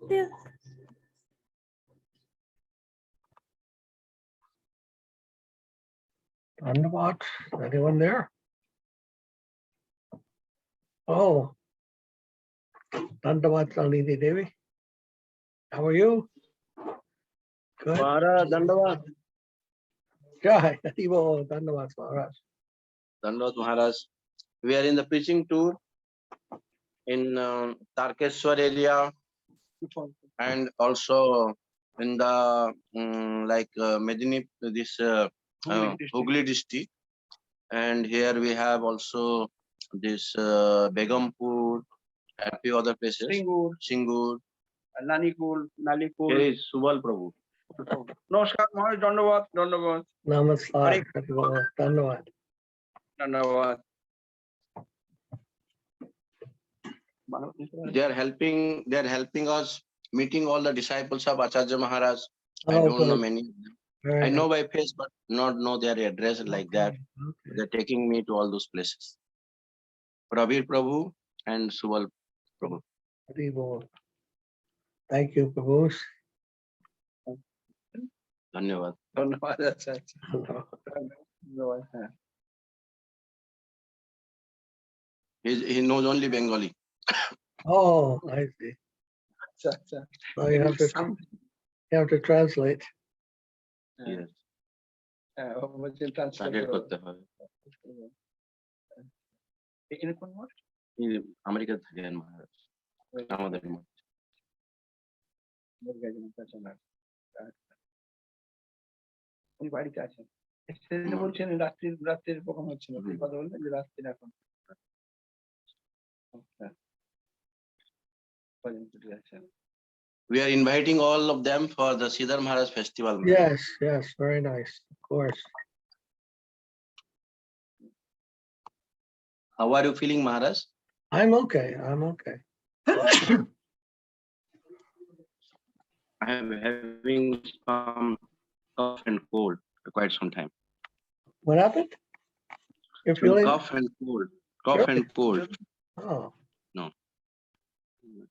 Yeah. Dandavat, anyone there? Oh, Dandavat Salini Devi. How are you? Good. Maharaj, Dandavat. Jai, Haribo, Dandavat Maharaj. Dandavat Maharaj. We are in the preaching tour in Tarkeshwar area and also in the Medini, this Hooghly district. And here we have also this Begumpur and a few other places. Singur. Nanikul, Nalikul. Here is Subal Prabhu. Namaskar, Maharaj, Dandavat, Dandavat, Namaskar, Haribo, Dandavat. Dandavat. They are helping us meeting all the disciples of Acharya Maharaj. I Oh, don't know good. many of them. Very I know nice. by face, but not know their address like that. Okay. They're taking me to all those places. Prabir Prabhu and Subal Prabhu. Haribo. Thank you, Prabhu. Dhanyavad. Dandavat, acha, acha. Dandavat. He knows only Bengali. Oh, I see. Acha, acha. So you have to translate. Yes. বলছেন translate Translate করো। করতে হবে। এখানে কোন মঠ? আমেরিকাতে থাকেন মহারাজ আমাদের মঠ। উনি বাড়িতে আছেন। সেদিন বলছেন রাত্রির প্রোগ্রাম হচ্ছিল। কথা বললেন যে রাত্রির এখন। We are inviting all of them for the Sridhar Maharaj festival. Yes, yes, very nice. Of course. How are you feeling, Maharaj? I'm okay. I'm okay. I am having some cough and cold for quite some time. What happened? You're Some feeling? cough and cold. Cough and cold. Oh,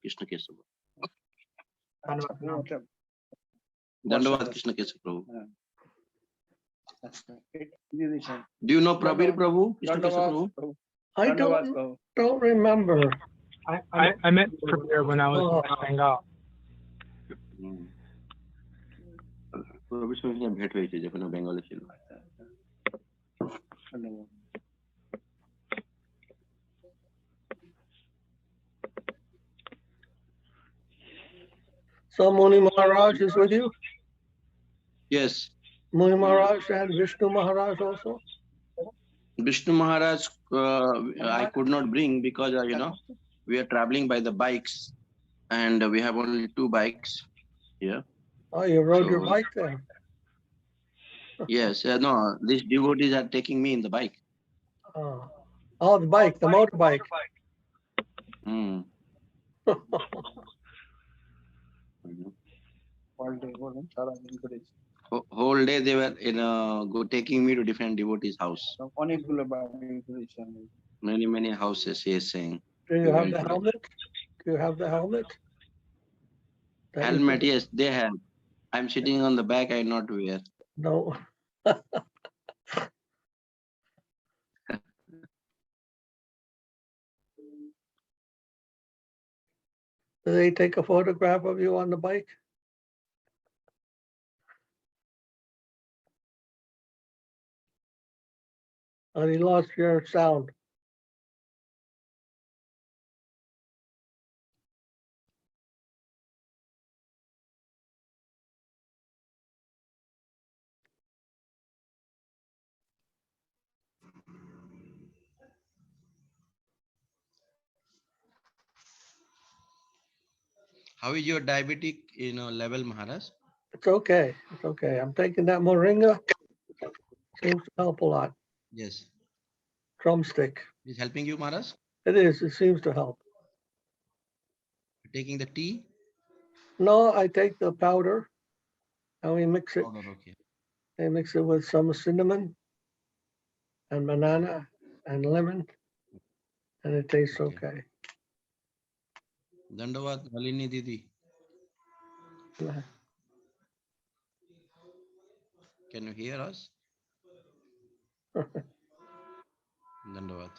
Krishna Kesava. Dandavad Krishna Kesava Prabhu. Do you know Prabir Prabhu? Krishna Kesava Prabhu? I don't remember. I met Prabir when I was in West Bengal. Prabir সঙ্গে ভেট হয়েছে যখন ও বেঙ্গলে ছিল। So Muni Maharaj is with you? Yes. Muni Maharaj and Vishnu Maharaj also? Vishnu Maharaj, I could not bring because, we are traveling by the bikes and we have only 2 bikes here. Oh, you rode So- your bike there? Yes, no, these devotees are taking me in the bike. Oh, the bike, the motorbike. Hmm. Whole day they were taking me to different devotees' house. অনেকগুলো বাড়ি ঘুরেছেন। Many houses, he is saying. Do you have the helmet? Do you have the helmet? Helmet, yes, they have. I'm sitting on the back, I not wear. No. Do they take a photograph of you on the bike? Oh, you lost your sound. How is your diabetic, level, Maharaj? It's okay. It's okay. I'm taking that moringa. Seems to help a lot. Yes. Drumstick. Is helping you, Maharaj? It is. It seems to help. Taking the tea? No, I take the powder and we mix it. Powder, okay. I mix it with some cinnamon and banana and lemon, and it tastes okay. Dandavad, Nalini Didi. Can you hear us? Dandavad.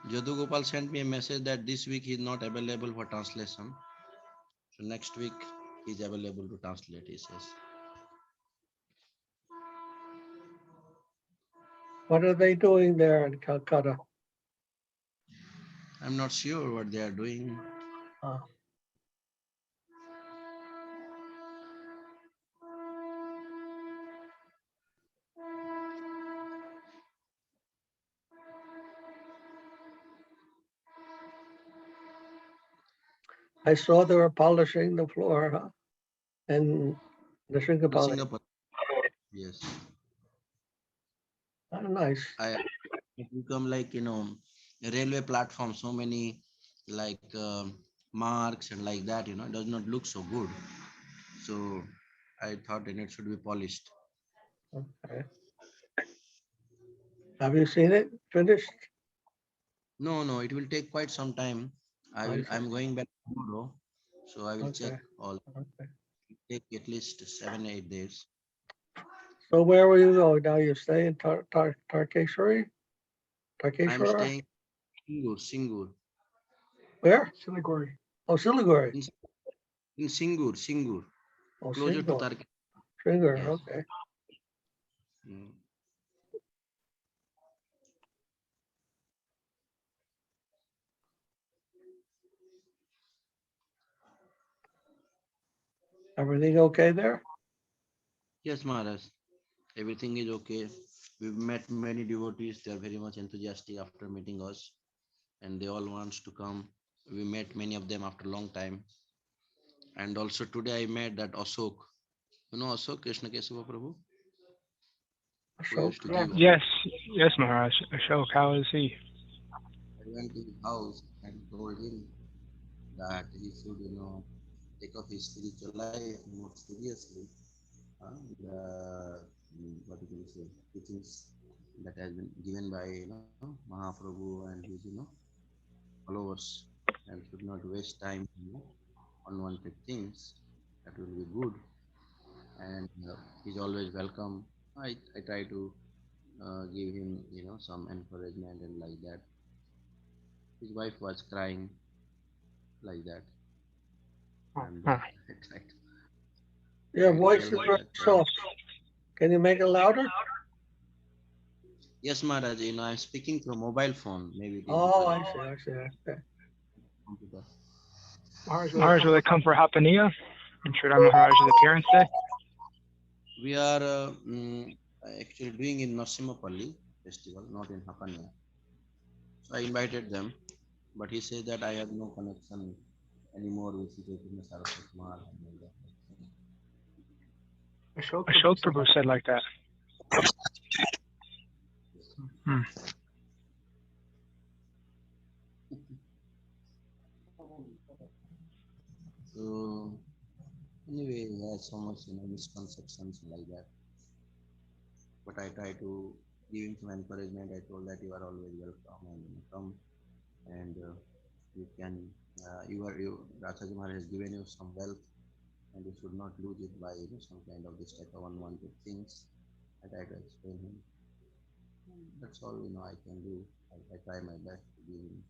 Jadu Gopal sent me a message that this week he is not available for translation. So next week he is available to translate, he says. What are they doing there in Calcutta? I'm not sure what they are doing. Uh, I saw they were polishing the floor, huh? And the In Sringapali. Singapore. Yes. Oh, nice. It become like, a railway platform, so many like marks and like that, it does not look so good. So I thought it should be polished. Okay. Have you seen it finished? No, it will take quite some time. I see. I'm going back tomorrow, so I will check Okay. all. Okay. It take at least 7-8 days. So where will you go now? You stay in Tarkeshwari? I'm Tarkeshwara? staying Singur. Where? Siliguri. Oh, Siliguri. In Singur, Oh, closer to Singur. Tarki. Singur. Yes. Okay. Mm. Everything okay there? Yes, Maharaj. Everything is okay. We've met many devotees. They are very much enthusiastic after meeting us, and they all wants to come. We met many of them after a long time. And also today I met that Ashok. You know Ashok, Krishna Kesava Prabhu, who Ashok? used to give. Yes, Maharaj. Ashok, how is he? I went to his house and told him that he should, take up his spiritual life more seriously. The what you can say teachings that has been given by Mahaprabhu and his followers, and should not waste time unwanted things. That will be good, and he's always welcome. I try to give him some encouragement and like that. His wife was crying like that, and Huh. I Your try to voice tell is her very that. soft. Can you make it louder? Yes, Maharaj. I'm speaking through mobile phone. Maybe it is Oh, because I of see. I see. Okay. computer. Maharaj, will they come for Hapaniya and Sridhar Maharaj's appearance day? We are actually doing in Narsimapalli festival, not in Hakania. So I invited them, but he said that I have no connection anymore with Sri Chaitanya Saraswati Maharaj and all that. Ashok Prabhu said like that. Hmm. So anyway, he has so much misconceptions like that. But I try to give him some encouragement. I told that you are always welcome and come, and you can Rakshak Maharaj has given you some wealth, and you should not lose it by some kind of this type of unwanted things. I try to explain him. That's all I can do. I try my best to give him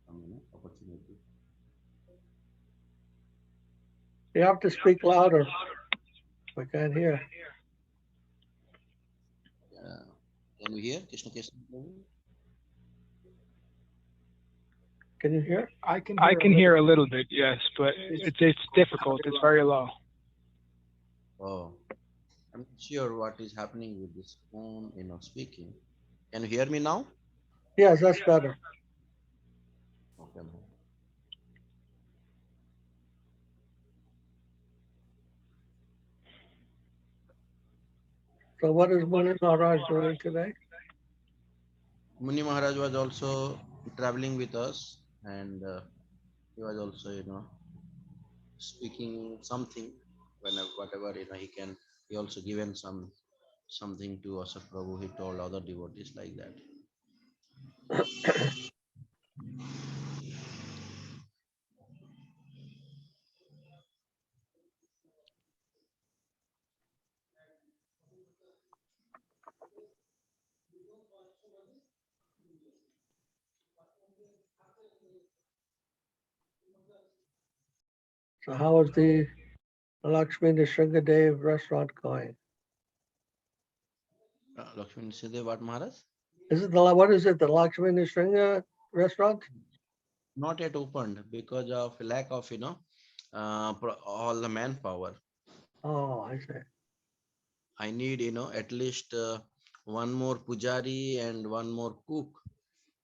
some opportunity. You have to speak louder. We can't hear. Can you hear Krishna Krishna? Can you hear? I can hear a little bit, yes, but it's difficult. It's very low. Oh, I'm not sure what is happening with this phone, speaking. Can you hear me now? Yes, that's better. Okay. So what is Muni Maharaj doing today? Muni Maharaj was also traveling with us, and he was also, speaking something whenever, whatever he can. He also given something to Asaf Prabhu. He told other devotees like that. So how is the Lakshmi Nrsingadev restaurant going? Lakshmi Nrsingadev, what Maharaj? Is it what is it, the Lakshmi Nrsinga restaurant? Not yet opened because of lack of, all the manpower. Oh, I see. I need, at least one more pujari and one more cook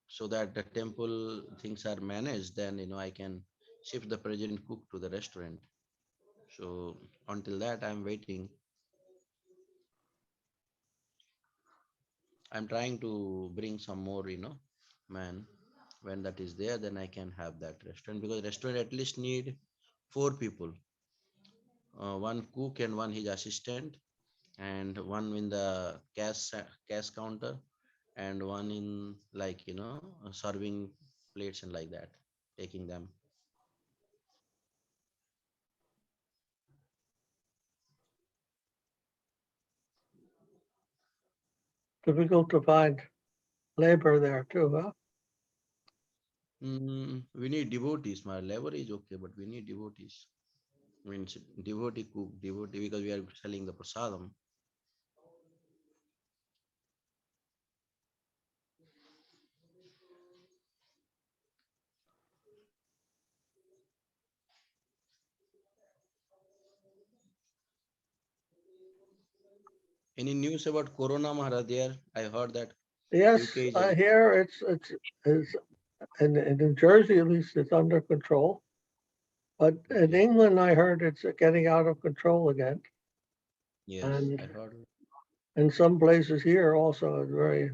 so that the temple things are managed. Then, I can shift the president cook to the restaurant. So until that, I'm waiting. I'm trying to bring some more, man. When that is there, then I can have that restaurant because restaurant at least need 4 people, one cook and one his assistant, and one in the cash counter, and one in like serving plates and like that, taking them. Difficult to find labor there too, huh? We need devotees. My labor is okay, but we need devotees. Means devotee cook, devotee because we are selling the prasadam. Any news about Corona, Maharaj? There, I heard that Yes, UK is I hear it's in New Jersey at least it's under control. But in okay. England, I heard it's getting out of control again. Yes, And I heard. in some places here also a very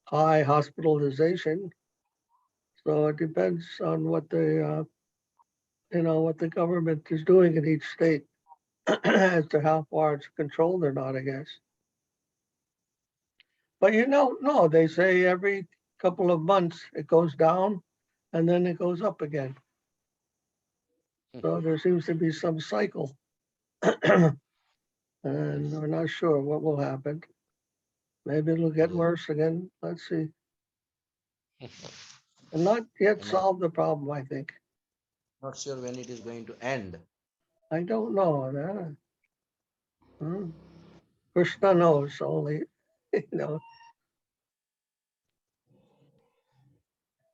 high hospitalization. So it depends on what what the government is doing in each state as to how far it's controlled or not, I guess. But no, they say every couple of months it goes down and then it goes up again. So there seems to be some cycle. And we're not sure what will happen. Maybe it'll get Yeah. worse again. Let's see. And not yet And I'm solved the problem, I think. not sure when it is going to end. I don't know. Krishna knows only, you know.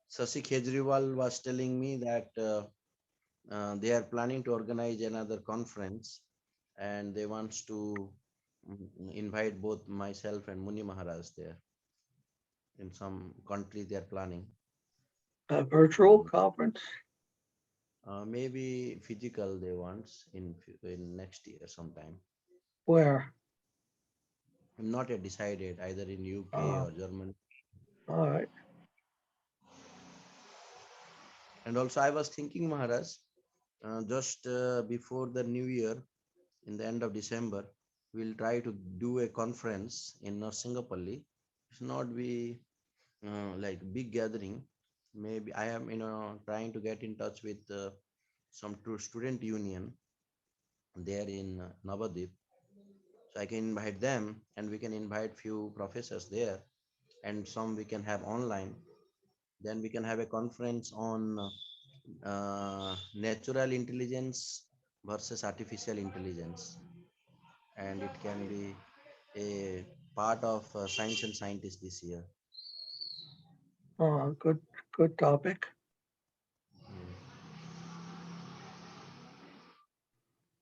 Sasi Kejriwal was telling me that they are planning to organize another conference and they wants to invite both myself and Muni Maharaj there. In some country they are planning. A virtual conference? Maybe physical they want in next year sometime. Where? Not yet decided either in UK Uh, or Germany. all right. And also I was thinking Maharaj, just before the new year, in the end of December, we'll try to do a conference in Narsingapalli. It's not be like big gathering. Maybe I am trying to get in touch with some true student union there in Navadip. So I can invite them and we can invite few professors there and some we can have online. Then we can have a conference on natural intelligence versus artificial intelligence. And it can be a part of science and scientists this year. Good topic.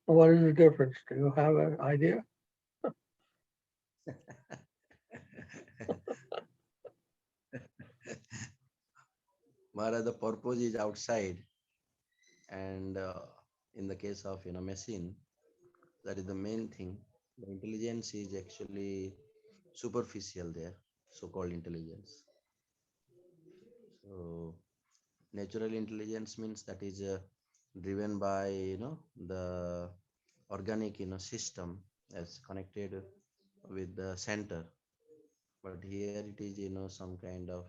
What is the difference? Do you have an idea? Whereas the purpose is outside, and in the case of machine, that is the main thing. The intelligence is actually superficial there, so-called intelligence. So natural intelligence means that is driven by the organic system as connected with the center. But here it is some kind of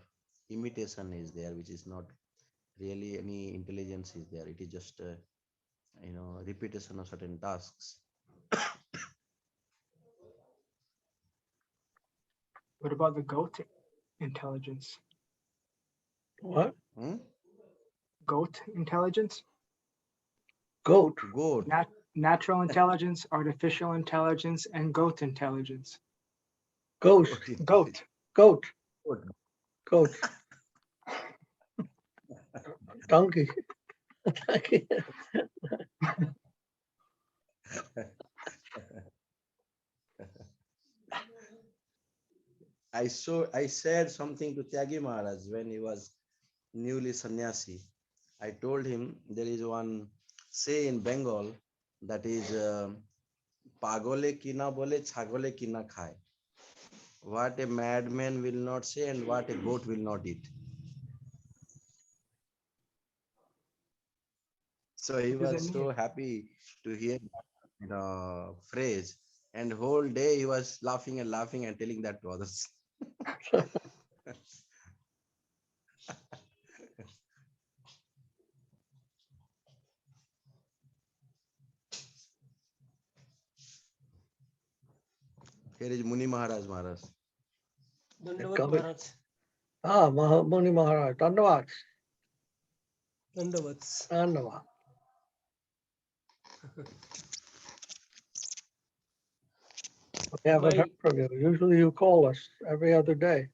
imitation is there, which is not really any intelligence is there. It is just repetition of certain tasks. What about the goat intelligence? What? Hmm? Goat intelligence? Goat. Goat. Natural intelligence, artificial intelligence, and goat intelligence. Ghost. Goat. Goat. Goat. Goat. Donkey. Donkey. I said something to Tyagi Maharaj when he was newly sannyasi. I told him there is one say in Bengal that is pagole kina bole chagole kina khai. What a madman will not say and what a goat will not eat. So he What does was that so mean? happy to hear the phrase, and whole day he was laughing and telling that to others. Here is Muni Maharaj Maharaj. Dandavat Coming. Maharaj. Muni Maharaj. Dandavat. Dandavats. Dandavat. We haven't heard My from you. Usually you call us every other day.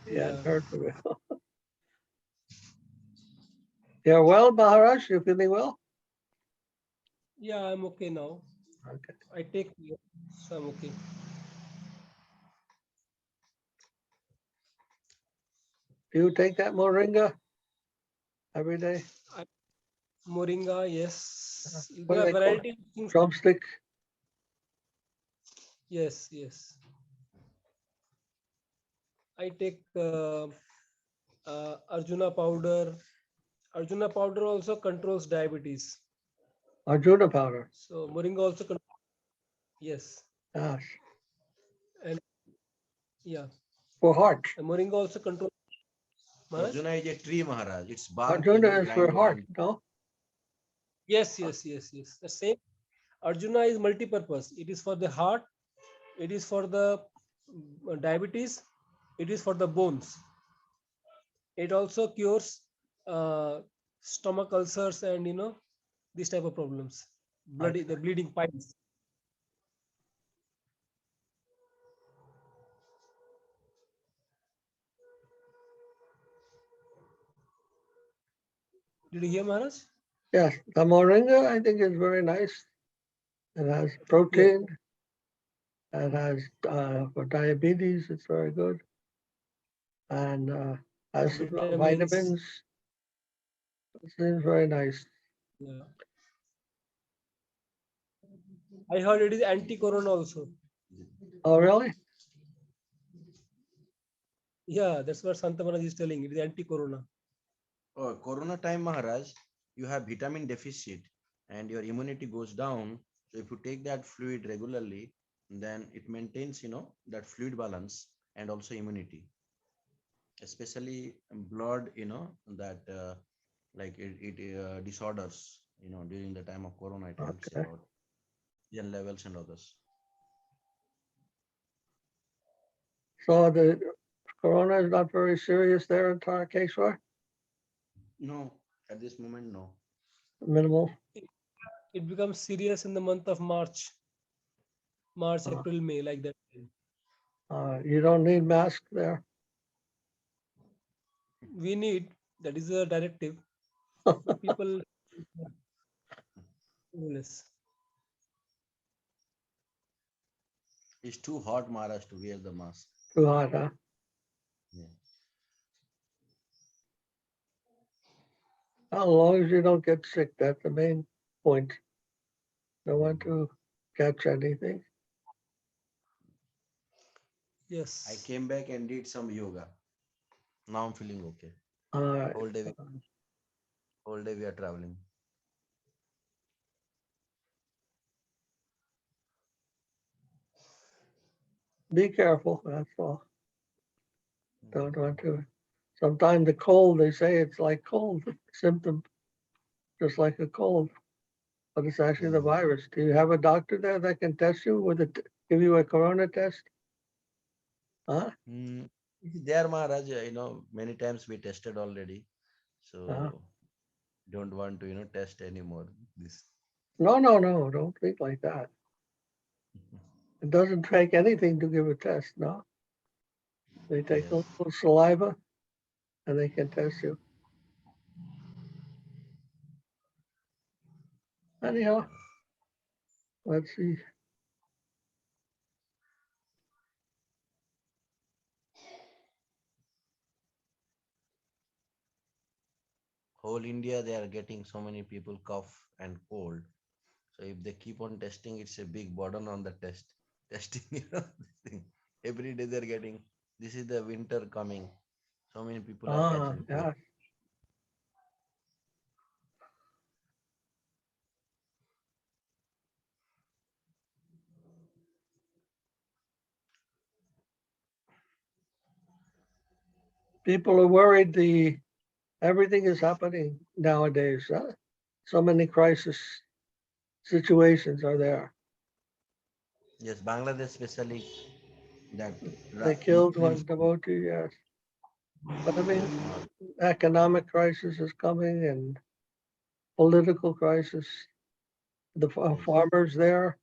We hadn't heard from you. You're well, Maharaj? You feeling well? yeah, I'm okay now. Okay. I take care, so I'm okay. Do you take that moringa every day? Moringa, yes. What There do are they call it? variety of things. Drumstick? Yes, yes. I take Arjuna powder. Arjuna powder also controls diabetes. Arjuna powder. So moringa also yes, Yes. and yeah, For heart. and moringa also controls. Maharaj? Arjuna is a tree Maharaj. Its bark, Arjuna is for lying heart, on. no? Yes, yes, yes, yes. The same. Arjuna is multi-purpose. It is for the heart. It is for the diabetes. It is for the bones. It also cures uh, stomach ulcers and these type of problems. Bloody, the bleeding pipes. Did you hear, Maharaj? Yes. The moringa, I think, is very nice. It has Yes. protein. It has for diabetes, it's very good. And has some Vitamins. vitamins. It seems very nice. Yeah. I heard it is anti-corona also. Oh, really? Yeah, that's what Santa Maharaj is telling. It is anti-corona. Oh, Corona time Maharaj, you have vitamin deficit and your immunity goes down. So if you take that fluid regularly, then it maintains, that fluid balance and also immunity, especially blood, that like it disorders, during the time of Corona, it helps a Okay. lot. Oxygen levels and others. So the corona is not very serious there in Tarakeshwar? No, at this moment, no. Minimal? It becomes serious in the month of March, Uh, April, May, like that. you don't need mask there? We need, that is a directive, but people less. It's too hot, Maharaj, to wear the mask. Too hot, huh? Yeah. As long as you don't get sick, that's the main point. Don't want to catch anything. I Yes. came back and did some yoga. Now I'm feeling okay. Uh, Whole day we are traveling. be careful, that's all. Don't want to. Sometimes the cold, they say it's like cold symptom, just like a cold, but it's actually the virus. Do you have a doctor there that can test you with give you a corona test? Huh? There, Maharaj, many times we tested already. Uh-huh. So don't want to, test anymore. This. No, no, no, don't think like that. It doesn't take anything to give a test, no? They take a Yes. little saliva and they can test you. Anyhow, let's see. Whole India, they are getting so many people cough and cold. So if they keep on testing, it's a big burden on the test. Testing, this thing. Every day they're getting. This is the winter coming. So many people are catching cold. Yeah. People are worried everything is happening nowadays. So many crisis situations are there. Yes, Bangladesh especially that They killed one devotee, yes. But I mean, economic crisis is coming and political crisis. The yes. farmers there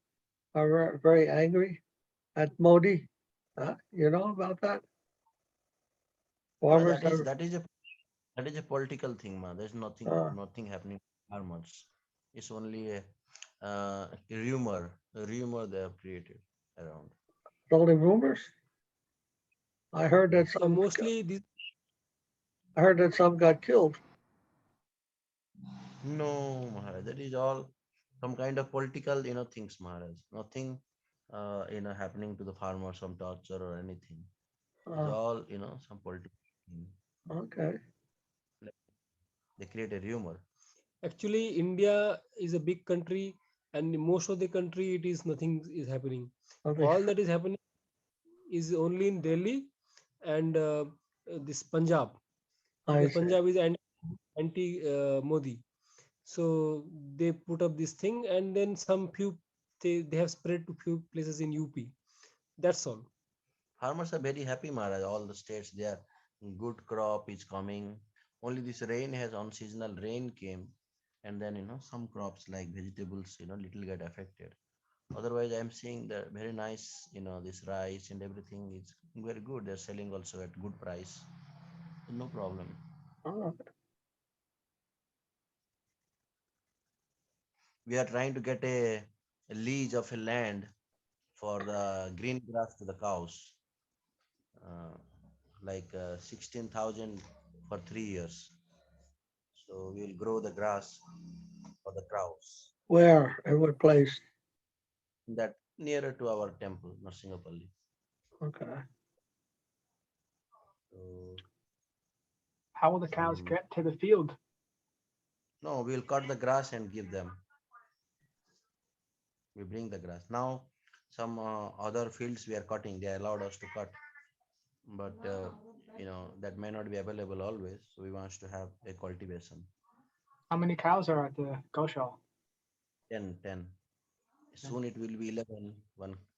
are very angry at Modi. You know about that? No, Farmers that is are, that is a that is a political thing, man. There's uh, nothing happening farmers. It's only a rumor they have created around. only rumors. I heard that Yes. Yeah, mostly this. some got killed. No, Maharaj, that is all some kind of political, things, Maharaj. Nothing, happening to the farmer, some torture or anything. It's Uh, all, some political thing. okay. Like, they create a rumor. Actually, India is a big country, and most of the country it is nothing is happening. Okay. All that is happening is only in Delhi and this Punjab, I because see. Punjab is anti Modi. So they put up this thing, and then some few they have spread to few places in UP. That's all. Farmers are very happy, Maharaj. All the states, they are good crop is coming. Only this rain has unseasonal rain came, and then some crops like vegetables, little get affected. Otherwise, I'm seeing the very nice, this rice and everything is very good. They're selling also at good price. No problem. Oh, We are trying to get a lease of a land for the green grass to the cows, uh, like 16,000 for 3 years. So we'll grow the grass for the cows. where and what place? That nearer to our temple, Narsingapalli. Okay. So How will the cows some get to the field? no, we'll cut the grass and give them. We bring the grass. Now, some other fields we are cutting. They allowed us to cut, but that may not be available always. So we want to have a cultivation. How many cows are at the goshaw? 10, 10. Soon it will be 11.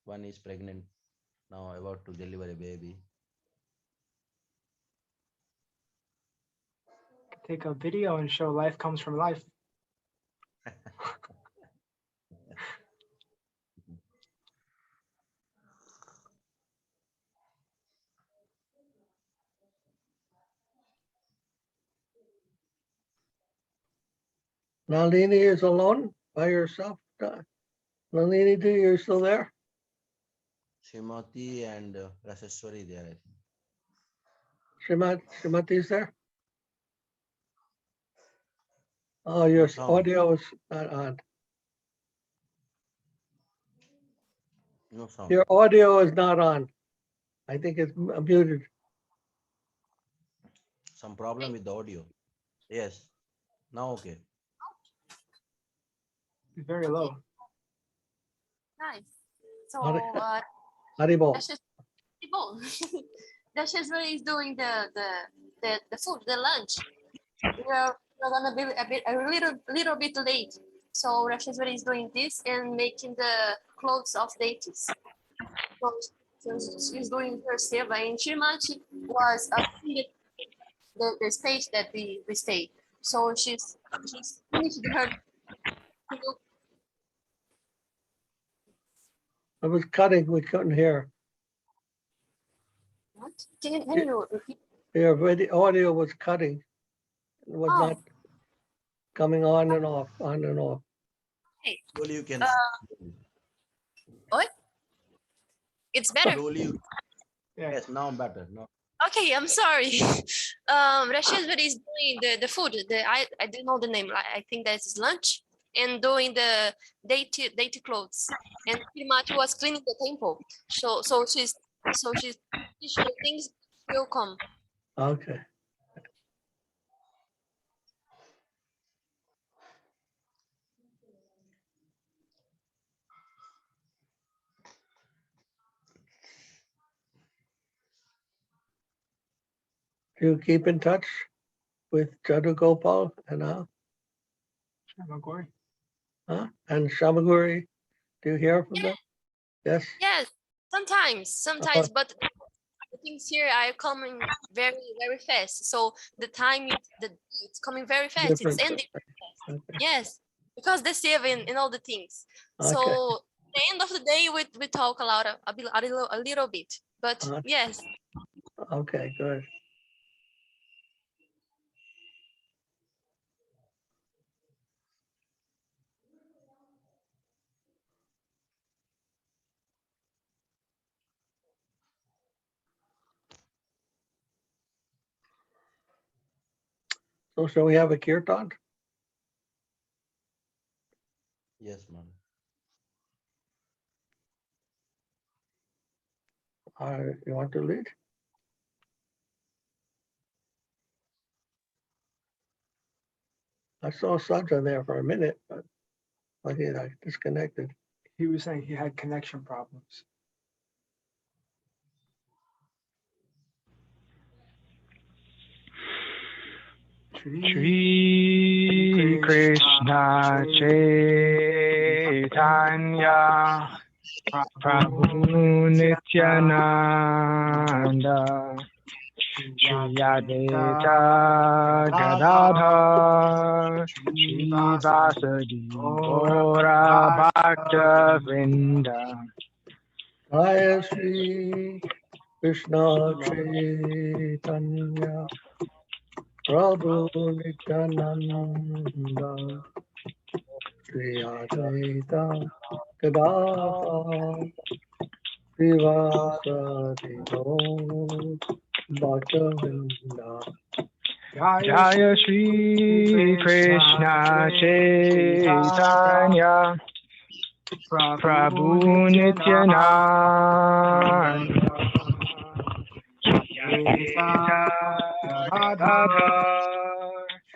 One is pregnant now, about to deliver a baby. Take a video and show life comes from life. Nalini is alone by herself. Nalini, do you still there? Shrimati and Raseshwari there, I think. Srimati's there? Oh, No your sound. audio is not on. No sound. Your audio is not on. I think it's muted. Some problem with the audio. Yes. Now okay. Very low. Nice. So Haribol. Dashes is doing the food, the lunch. We're gonna be a little bit late. So Rasheshwari is doing this and making the clothes of deities. So she's doing her seva, and Shrimanchi was the stage that we stayed. So she's finished her. It was cutting. We couldn't hear. What? Can you repeat? Your audio was cutting. It was Oh. not coming on and off, on and off. Hey. Slowly you can. What? It's better. Slowly you. Yes, now better. Now. Okay, I'm sorry. Rashid is doing the food. I don't know the name. I think that's his lunch, and doing the daily clothes, and pretty much was cleaning the temple. So she's teaching the things will come. Okay. Do you keep in touch with Jadu Gopal and Shamagori. and Shamaguri? Do you hear from them? Yes. Yes, sometimes, but the things here are coming very fast. So the time it's coming very fast. Different. It's ending. Okay. Yes, because they save in all the things. So Okay. the end of the day, we talk a little bit. But yes. Okay, good. So shall we have a kirtan? Yes, man. You want to lead? I saw Sadra there for a minute, but he disconnected. He was saying he had connection problems. Shri Krishna Chaitanya Prabhu Nityananda Shri Advaita Gadadhar Shri Vasadi Gaura Bhakta Vrinda Jaya Shri Krishna Chaitanya Prabhu Nityananda Shri Advaita Gadadhar Shri Vasadi Gaura Bhakta Vrinda. Jaya Shri Krishna Chaitanya Prabhu Nityananda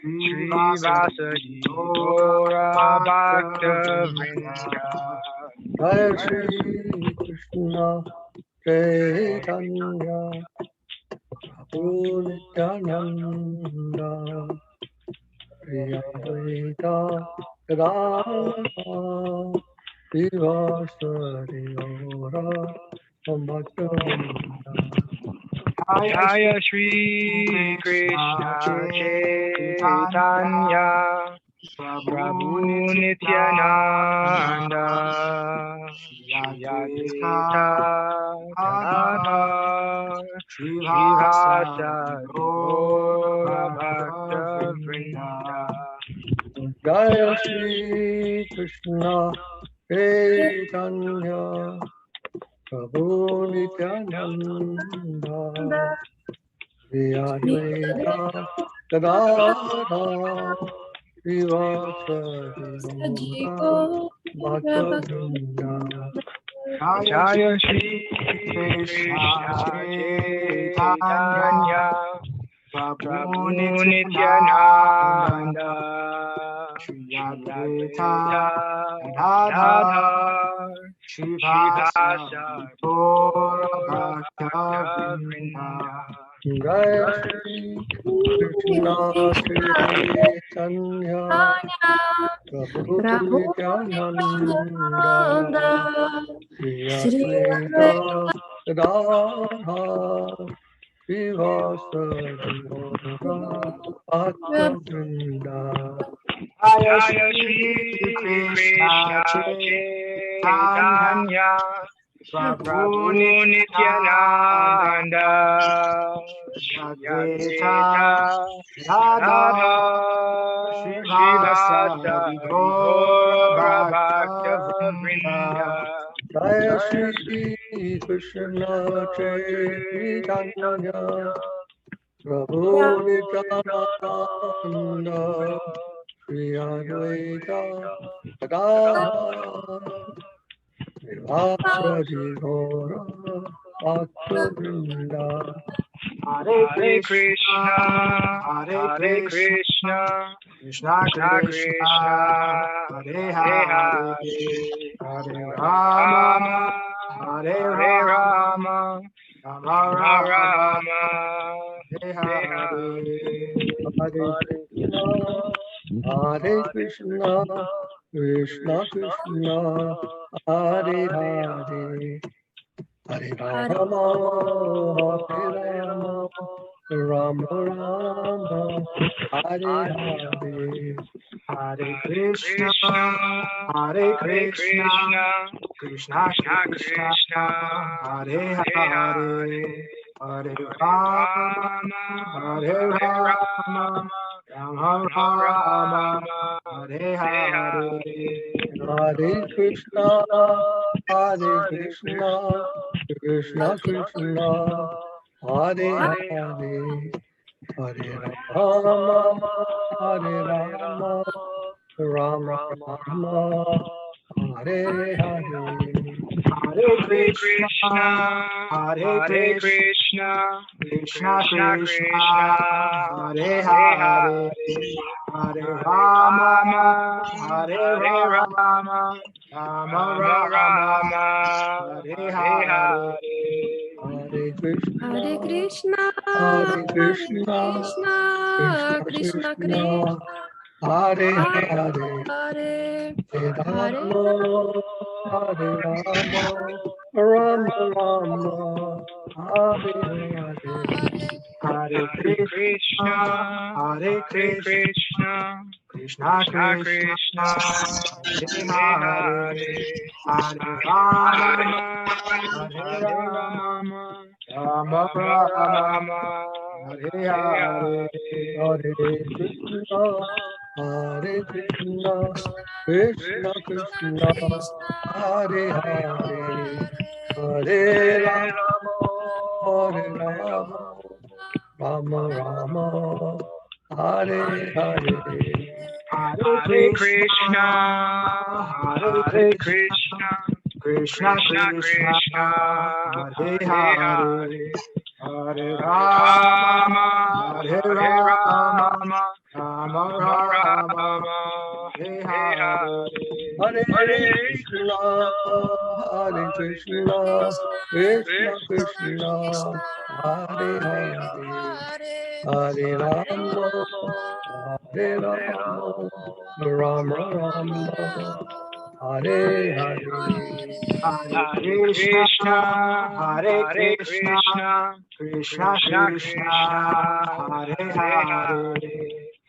Shri Vasadi Gaura Bhakta Vrinda. Jaya Shri Krishna Chaitanya Prabhu Nityananda Shri Advaita Gadadhar Shri Vasadi Gaura Bhakta Vrinda. Jaya Shri Krishna Chaitanya Prabhu Nityananda Shri Advaita Gadadhar Shri Vasadi Gaura Bhakta Vrinda. Jaya Shri Krishna Chaitanya Prabhu Nityananda Shri Advaita Gadadhar Shri Vasadi Gaura Bhakta Vrinda. Jaya Shri Krishna Chaitanya Prabhu Nityananda Shri Advaita Gadadhar Shri Vasadi Gaura Bhakta Vrinda. Jaya Shri Krishna Chaitanya Prabhu Nityananda Shri Advaita Gadadhar Srivasadi Gaura Bhakta Vrinda. Jaya Shri Krishna Chaitanya Prabhu Nityananda Shri Advaita Radha Srivasadi Gaura Bhakta Vrinda. Jaya Shri Krishna Chaitanya Prabhu Nityananda Shri Advaita Radha Srivasadi Gaura Bhakta Vrinda. Hare Krishna, Hare Krishna, Krishna Krishna, Hare Hare, Hare Rama, Hare Rama, Rama Rama, Hare Hare. Hare Krishna, Hare Krishna, Krishna Krishna, Hare Hare, Hare Rama, Hare Rama, Rama Rama, Hare Hare. Hare Krishna, Hare Krishna, Krishna Krishna, Hare Hare, Hare Rama, Hare Rama, Rama Rama, Hare Hare. Hare Krishna, Hare Krishna, Krishna Krishna, Hare Hare, Hare Rama, Hare Rama, Rama Rama, Hare Hare. Hare Krishna, Hare Krishna, Krishna Krishna, Hare Hare, Hare Rama, Hare Rama, Rama Rama, Hare Hare. Hare Krishna, Hare Krishna, Hare Hare Krishna, Krishna, Krishna Krishna Krishna, Krishna, Hare Hare Hare, Hare, Hare Hare Rama, Hare Rama, Rama Rama, Hare Hare. Hare Krishna, Hare Krishna, Krishna Krishna, Hare Hare, Hare Rama, Hare Rama, Rama Rama, Hare Hare. Hare Krishna, Hare Krishna, Krishna Krishna, Hare Hare, Hare Rama, Hare Rama, Rama Rama, Hare Hare. Hare Krishna, Hare Krishna, Krishna Krishna, Hare Hare, Hare Rama, Hare Rama, Rama Rama, Hare Hare. Hare Krishna, Hare Krishna, Krishna Krishna, Hare Hare, Hare Rama, Hare Rama, Rama Rama, Hare Hare. Hare Krishna, Hare Krishna, Krishna Krishna, Hare Hare,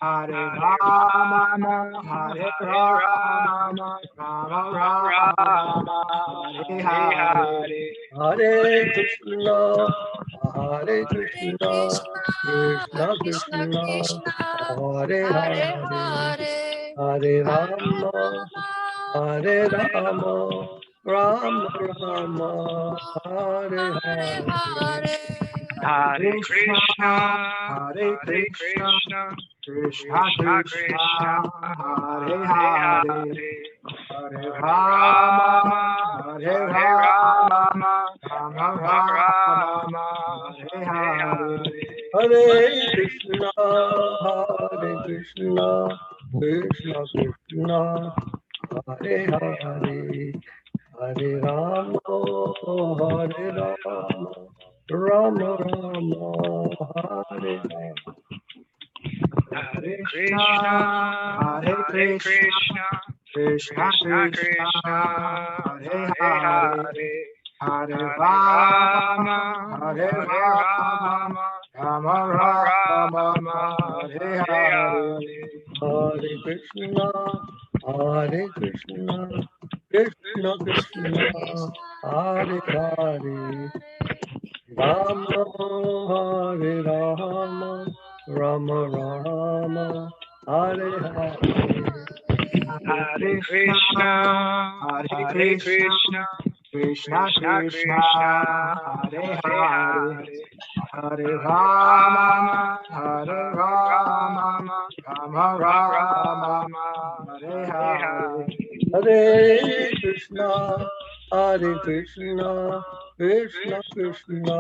Hare Rama, Hare Rama, Rama Rama, Hare Hare. Hare Krishna, Hare Krishna, Krishna Krishna, Hare Hare, Hare Rama, Hare Rama, Rama Rama, Hare Hare. Hare Krishna, Hare Krishna, Krishna Krishna, Hare Hare, Hare Rama, Hare Rama, Rama Rama, Hare Hare. Hare Krishna, Hare Krishna, Krishna Krishna, Hare Hare, Hare Rama, Hare Rama, Rama Rama, Hare Hare. Hare Krishna, Hare Krishna, Krishna Krishna, Hare Hare, Hare Rama, Hare Rama, Rama Rama, Hare Hare. Hare Krishna, Hare Krishna, Krishna Krishna, Hare Hare, Rama Hare Rama, Rama Rama, Hare Hare. Hare Krishna, Hare Krishna, Krishna Krishna, Hare Hare. Hare Rama, Hare Rama, Rama Rama, Hare Hare. Hare Krishna, Hare Krishna, Krishna Krishna,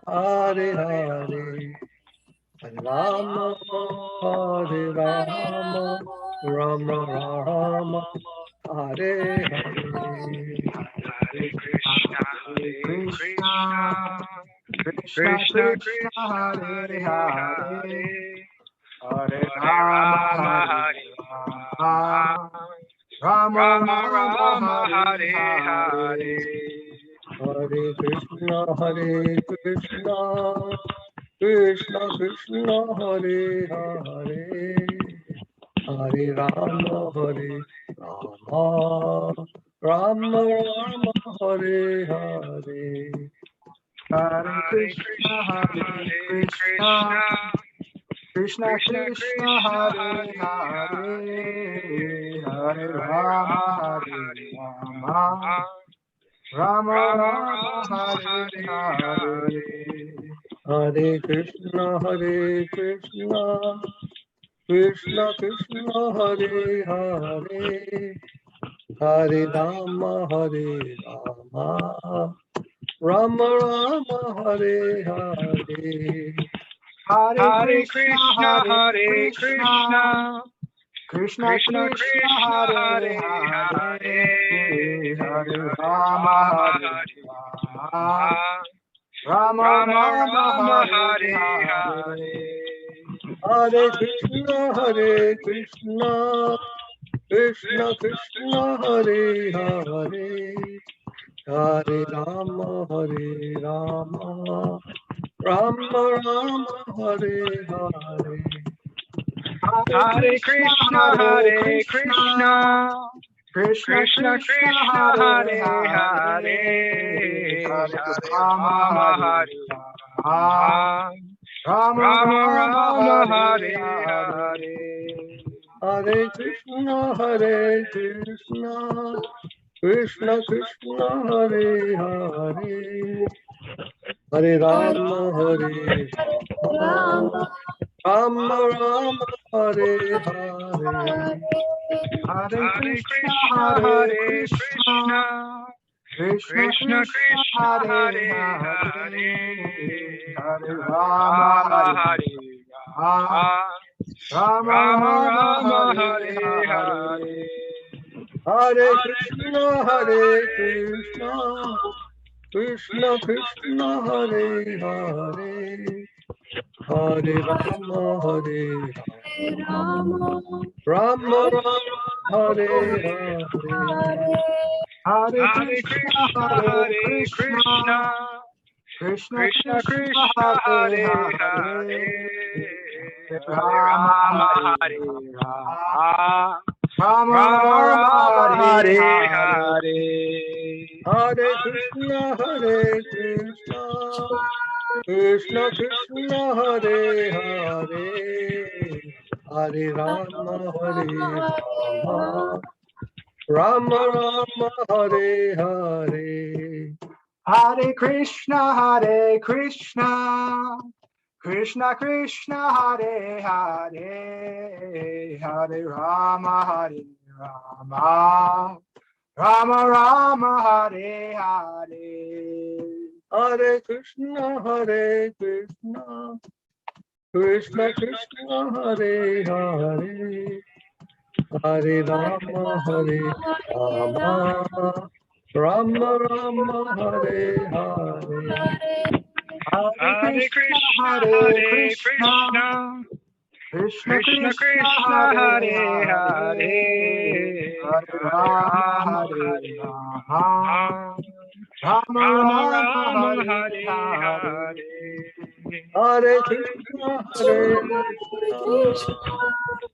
Hare Hare, Hare Rama, Hare Rama, Rama Rama, Hare Hare. Hare Krishna, Krishna Krishna, Hare Hare. Hare Rama, Hare Rama, Rama Rama, Hare Hare. Hare Krishna, Krishna Krishna, Hare Hare, Hare Rama, Rama Rama, Hare Hare. Hare Krishna, Krishna Krishna, Hare Hare. Hare Rama, Hare Rama, Rama Rama, Hare Hare. Hare Krishna, Krishna Krishna, Hare Hare, Hare Rama, Rama Rama, Hare Hare. Hare Krishna, Krishna Krishna, Hare Hare. Hare Rama, Hare Rama, Rama Rama, Hare Hare. Hare Krishna, Krishna Krishna, Hare Hare, Hare Rama, Rama Rama, Hare Hare. Hare Krishna, Krishna Krishna, Hare Hare. Hare Rama, Hare Rama, Rama Rama, Hare Hare. Hare Krishna, Krishna Krishna, Hare Hare, Hare Rama, Rama Rama, Hare Hare. Hare Krishna, Krishna Krishna, Hare Hare. Hare Rama, Hare Rama, Rama Rama, Hare Hare. Hare Krishna, Krishna Krishna, Hare Hare, Hare Rama, Rama Rama, Hare Hare. Hare Krishna, Krishna Krishna Krishna, Hare Hare. Hare Rama, Hare Rama, Rama Rama, Hare Hare. Hare Krishna, Krishna Krishna, Hare Hare, Hare Rama, Rama Rama, Hare Hare. Hare Krishna, Krishna Krishna, Hare Hare. Hare Rama, Rama Rama, Hare Hare. Hare Krishna, Krishna Krishna, Hare Hare, Hare Rama, Rama Rama, Hare Hare. Hare Krishna, Krishna Krishna, Hare Hare. Hare Rama, Rama, Rama Rama Hare Hare. Hare Krishna, Hare Krishna,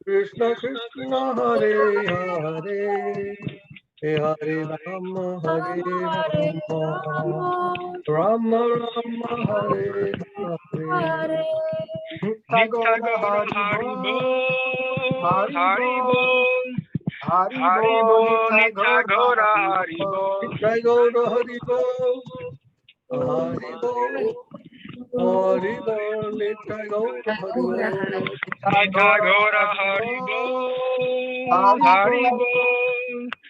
Krishna Krishna, Hare Hare, Hare Rama, Hare Rama, Rama Rama, Hare Hare. Nitya Gaura Hari Bol, Hari Bol, Hari Bol, Nitya Gaura Hari Bol. Jai Gaura Hari Bol, Hari Bol, Hari Bol, Jai Gaura Hari Bol. Nitya Gaura Hari Bol, Hari Bol,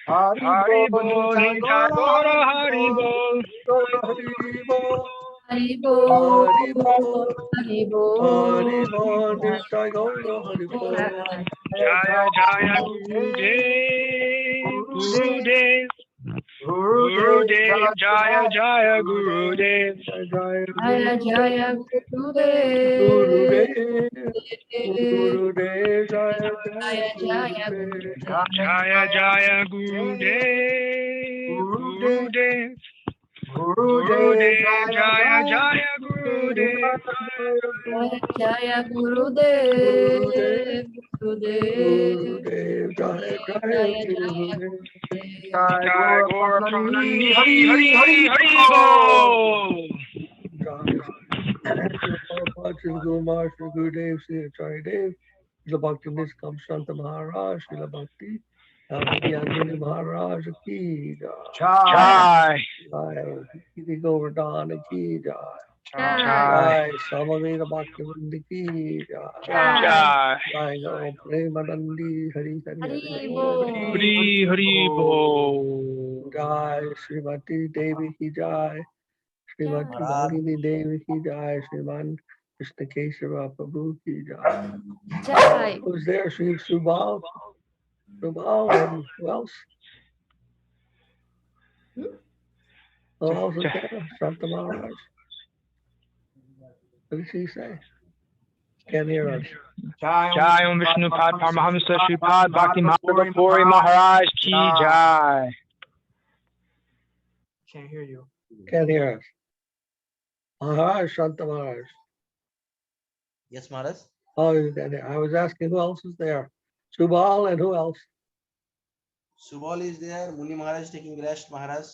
Hari Bol, Nitya Gaura Hari Bol. Gaura Hari Bol, Haribo, Hari Bol, Haribo, Hari Bol, Jai Gaura Hari Bol. Jaya Jaya Gurudev, Gurudev, Gurudev, Jaya Jaya Gurudev. Jaya Jaya Gurudev, Gurudev, Gurudev, Jaya Jaya Jaya Gurudev. Jaya Jaya Gurudev, Gurudev, Gurudev, Jaya Jaya Gurudev. Jaya Jaya Gurudev, Gurudev, Gurudev, Jaya Jaya Jaya Jaya Gurudev. Jai Gaura Pramanandi, Hari Hari Hari Hari Bol. Jaya Shri Prabhupada, Shri Guru Maharaj, Shri Gurudev, Shri Acharya Dev, Shri Bhakti Niskam Shanta Maharaj, Shri Bhakti, Vidyanjali Maharaj ki Jai, jai, Shri Govardhana ki jai, Jai, jai, Samaveda Bhakti Vrinda ki jai, Jai, jai, Gaur Premanandi, Hari Hari Hari, Haribo, Hari Hari Bol. jai, Srimati Devi ki jai, Srimati Bhagini Devi ki jai, Sriman Krishna Kesava Prabhu ki jai. Jai, Who's there? Sri Subal, and who else? Who else is there? Santa Maharaj. What did she say? Can't hear us. Jai Om Vishnupad Paramahamsa Sripad Bhakti Madhava Puri Maharaj Ki Jai. Can't hear us. Maharaj, Santa Maharaj. Yes, Maharaj. Oh, you can hear. I was asking who else is there. Subal and who else? Subal is there. Muni Maharaj is taking rest. Maharaj.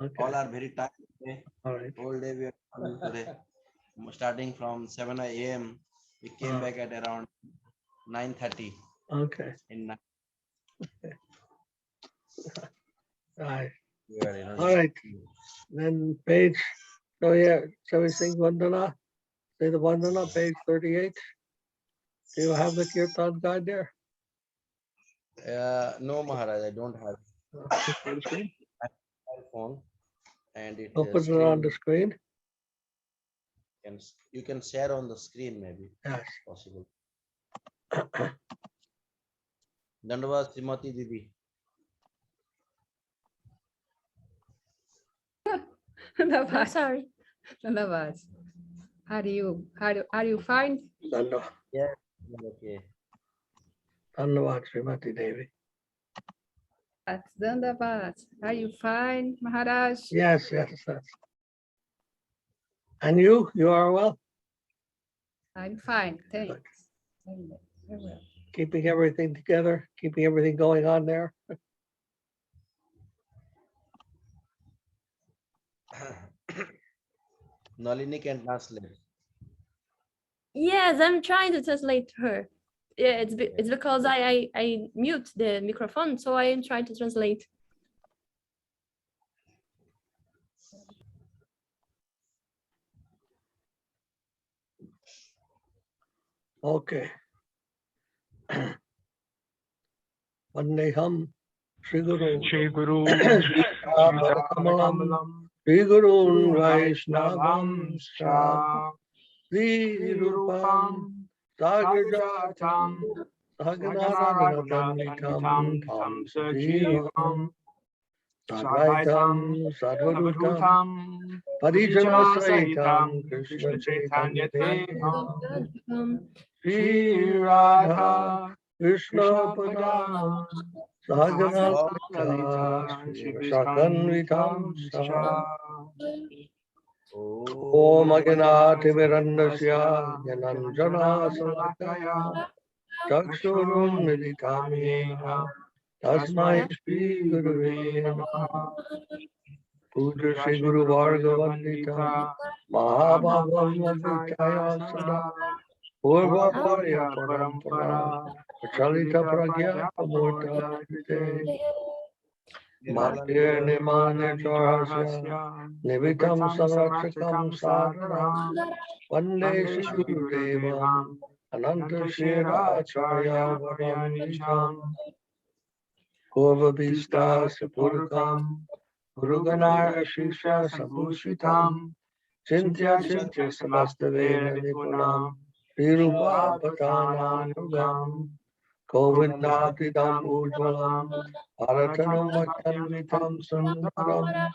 Okay. All are very tired today. All right. Whole day we are traveling today. Starting from 7 a.m. We came back at around 9:30 Okay. in night. Right. We are, All right. Then page. So yeah. So we sing Vandana. Say the Vandana, page 38. Do you have the Kirtan guide there? No, Maharaj, I don't have On the screen? phone, and it I'll put it on the screen. you can share on the screen maybe. Yes. Possible. Dandavad Srimati Didi. I'm sorry. Nandavas. Are you fine? Dhanyavad. Yeah. Okay. Dhanyavad, Srimati Devi. That's Nandavas. Are you fine, Maharaj? Yes, yes, yes. And you are well? I'm fine, thanks. Very well. Keeping everything together, keeping everything going on there. Nalini can translate. Yes, I'm trying to translate to her. Yeah, it's because I mute the microphone, so I am trying to translate. Okay. Vandeham Sri Guru Shri Guru Kamalam Sri Guru Vaishnavam Sha Sri Rupam Sagrajatam Saganadhanadanitam Tam Sajivam Sadvaitam Sadvadutam Parijana Sahitam Krishna Chaitanya Devam Sri Radha Krishna Padam Sahagana Shri Sakanvitam Om Aganati Mirandasya Jananjana Salakaya Chakshurum Militam Yena Tasmai Shri Gurave Namaha Puja Shri Guru Varga Vandita Mahabhavam Vanditaya Sada Purva Parya Parampara Chalita Pragya Pamurta Vite Matir Nimane Charasya Nivitam Samrakshakam Sadaram Vande Shri Guru Devam Ananta Shira Acharya Varam Nijam Purva Bhista Sapurkam Guruganara Shisha Sambhushitam Chintya Chintya Samastavena Nipunam Virupa Patana Nugam Govindapidam Ujvalam Aratanam Vatyanvitam Sundaram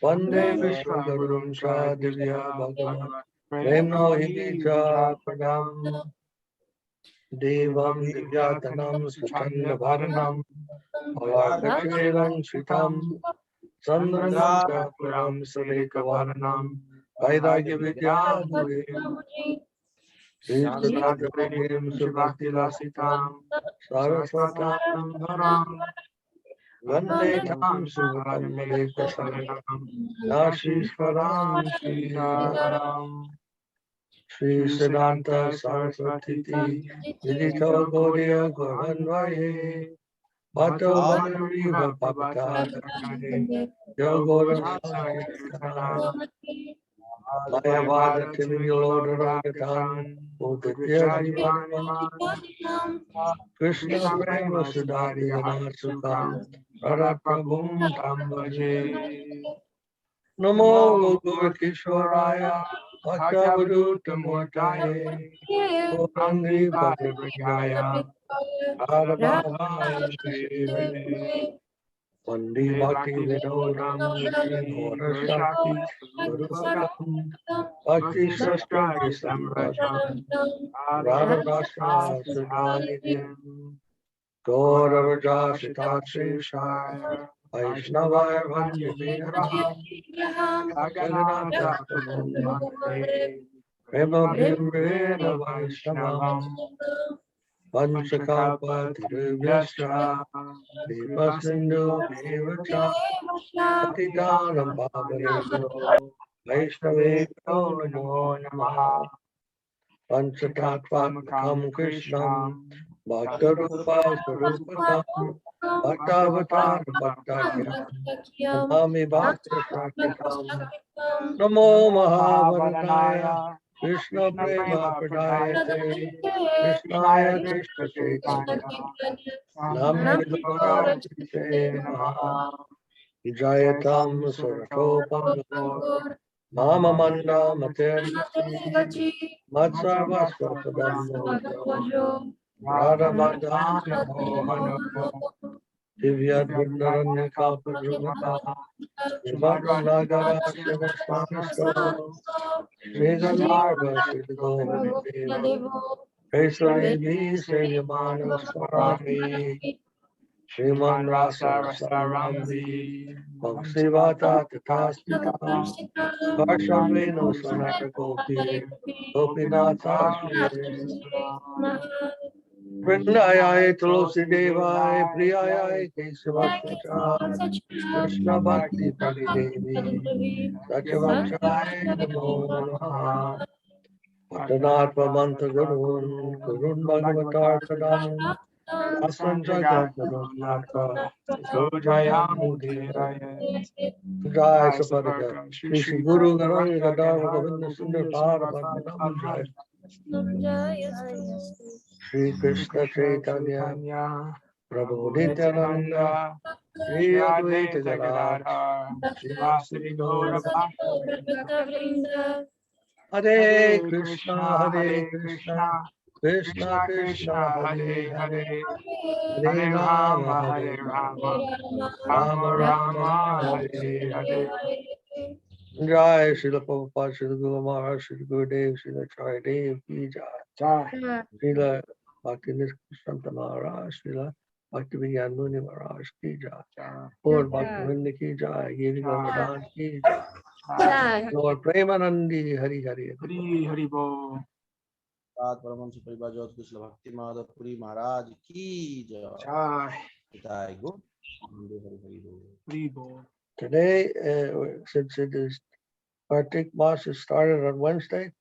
Vande Vishwagarum Chadivya Bhagavat Premno Himija Pradam Devam Divyatanam Suchanda Varanam Avarkachevam Shitam Sandanam Chapuram Sareka Varanam Vairagya Vidya Durim Sri Sadadevam Subhakti Lasitam Saraswatam Dharam Vande Tam Suvatam Maleka Saranam Nashishwaram Sridharam Sri Siddhanta Saraswati Vidito Gaudiya Gaurvanvaye Bhatto Vanariva Bhavatadakare Yogora Sankirtanam Mayavada Timilodarogatan Uditya Jivanamrita Krishna Prema Sudati Ganasukam Radha Prabhum Tambaje Namo Guru Kishoraya Bhaktavaduta Murtaye Purangri Bhadravijaya Radhavaya Shive Vande Bhakti Vinodam Vishnu Shakti Gurupakam Bhakti Shastra Samrajam Radha Rasa Sudhaidam Gauravaja Shitakshisha Vaishnavaya Vandiviram Jagannath Prabhu Prema Bhimrena Vaishnavam Vanchakalpa Tiruvyascha Kripa Sindhu Devacha Patitanam Pavanebhyo Vaishnave Namo Namaha Panchatattvamakam Krishnam Bhaktarupa Sarupakam Bhaktavatar Bhaktakyam Namami Bhakta Shaktikam Namo Mahavaranaya Krishna Prema Pradayate Krishnaya Krishna Chaitanya Namni Namaha Jayatam Suratopam Mama Manda Maternity Matsarva Swapadam Mojo Radha Madana Mohana Divya Dvindaranya Kalpa Drupata Vibhadra Nagara Shivastanasko Sri Gandharva Siddho Deva Pesari Sevyamana Swarati Shriman Rasa Rasarambi Bhaksivata Tathastita Varshaveno Sanata Gopi Gopinatha Shri Vrindayaya Tulsi Devaya Priyaya Kesavasvacha Krishna Bhakti Prati Devi Satchavamsaya Namo Namaha Patanatva Manta Gurun Gurun Bhagavatar Tadam Rasan Jagat Nata Sojayamudhiraya Jai Sapadika Shri Guru Garai Gadar Govinda Sundar Bhar Bhadanam Jai Shri Krishna Chaitanya Prabhu Nityananda Shri Advaita Gadadhar Shri Gaura Hare Krishna Krishna Krishna Hare Hare Hare Rama Rama Rama Hare Hare Jai Srila Prabhupada Srila Guru Maharaj Srila Gurudev Srila Charidev Ki Jai Srila Bhakti Niskusanta Maharaj Srila Bhakti Muni Maharaj ki jai. Jai. Lord Bhaktivinoda ki jai. Giri Jai. Govardhan ki jai. Jai. Lord Premanandi Hari Hari. Hari Hari Bol. सात परमहंस परिवार ज्योति कृष्ण भक्ति माधव पुरी महाराज की जय। Jai. जय गो हरि हरि बोल। Hari Bol. Today, since it is Kartik Mass is started on Wednesday,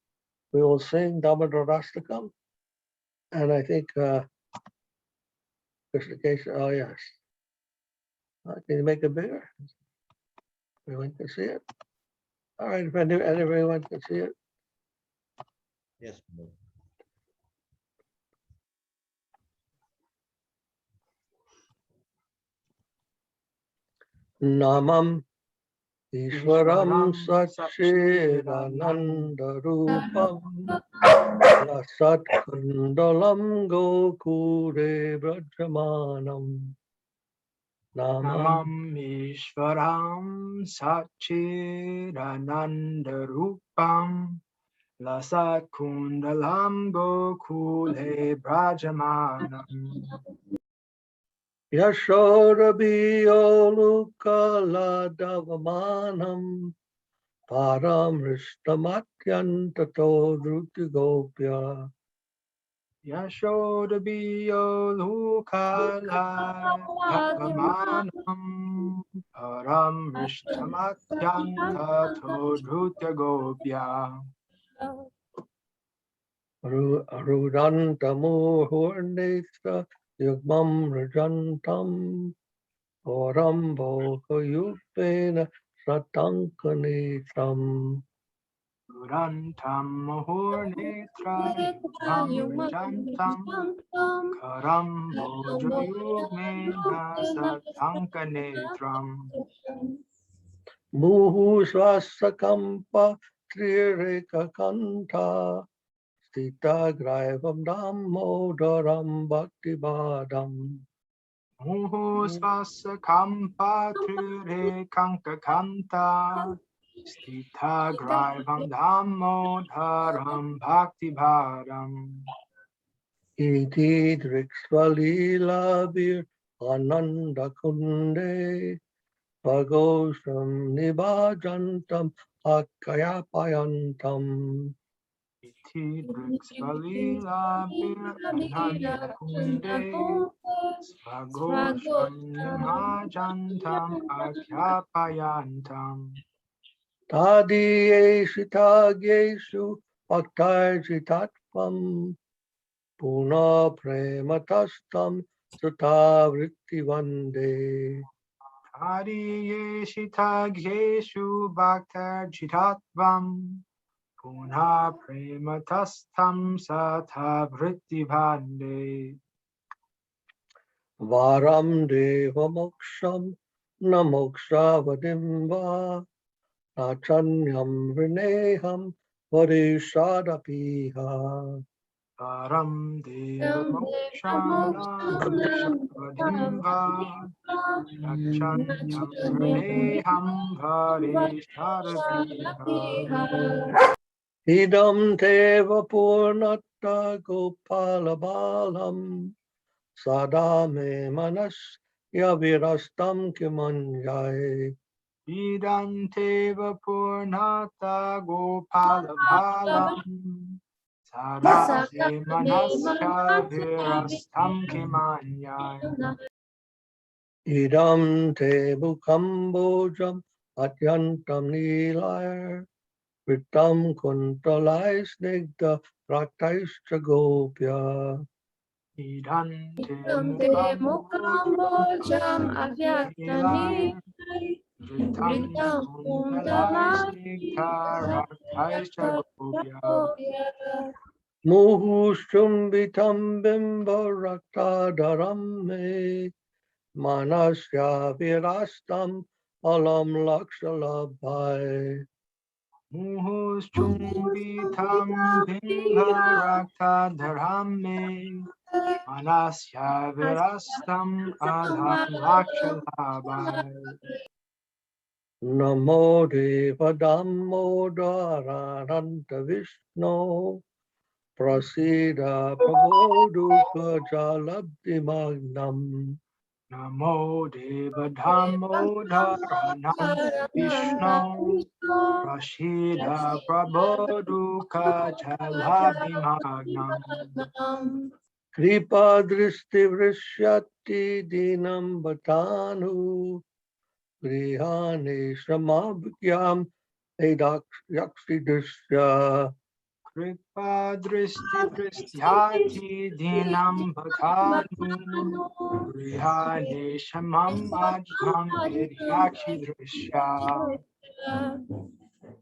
we will sing Damodarastakam. And I think Krishna Kesha, oh yes. Can you make it bigger? Everyone can see it. All right, if everyone can see it. Yes. Namam Ishwaram Satchidananda Rupam Lasat Kundalam Gokure Brajamanam Namam Namam Ishvaram Satchidananda Rupam Lasat Kundalam Gokule Brajamanam Yashodabiyolukala Davamanam Param Rishtamatyanta Dhruti Gopya Yashodabiyolukala Dhavamanam Param Rishtamatyanta Todhrutya Gopya Arudantamurhurnitra Yugmam Rajantam Oram Bhokayupena Satankanitam Durantam Muhurnetra Yugmamrijantam Karam Bhojayugmena Satankanetram Muhu Swasakampa Trireka Kanta Stita Graivam Damodaram Bhakti Badam Muhu Svasa Kampa Trire Kankakanta Stita Graivam Dhammodharam Bhakti Bharam Iti Driksvalila Bir Ananda Kunde Bhagosham Nibajantam Akayapayantam Iti Driksvalila Bir Ananda Kunde Svagosham Nimajantam Akyapayantam Tadiyeshitagyeshu Bhaktarjitatvam Puna Prematastam Sutavritti Vande Adiyeshitagheshu Bhaktarjitatvam Puna Prematastam Satha Vritti Bhande Varam Deva Moksham Namokshavadimva Nachanyam Vineham Varishadapiha Param Deva Mokshana Mokshavadimva Yakshanyam Vrineham Varisharapiha Idam Teva Purnata Gopalabalam Sadame Manas Yavirastam Kimanjai Idanteva Purnata Gopala Bhalam Sarase Manasya Virastam Kimanyai Idam Te Bukambojam Atyantam Nilayar Vitam Kuntalai Snigdha Raktaishcha Gopya Idante Mukam Bojam Avyaktanilai Vritam Kundalai Snigdha Raktaisha Gopya Muhushumbitam Bimba Raktadaram Me Manasya Virastam Alam Lakshalabhai Muhuschumbitam Bimbarakta Dharame Manasya Virastam Alam Lakshalabai Namo Deva Damodarananta Vishnu Prasida Prabho Dukha Jalabdi Magnam. Namo Deva Dhammo Dharanam Vishnu Prashida Prabodhuka Jalabhimagnam Kripa Dristi Vrishyati Dinam Bhatanu. Grihani Shramabhyam Yakshi Drisya. Kripa Dristi Pristhyati Dinam Bhatanu Grihane Shamam Ajnam Vidyakshi Drishya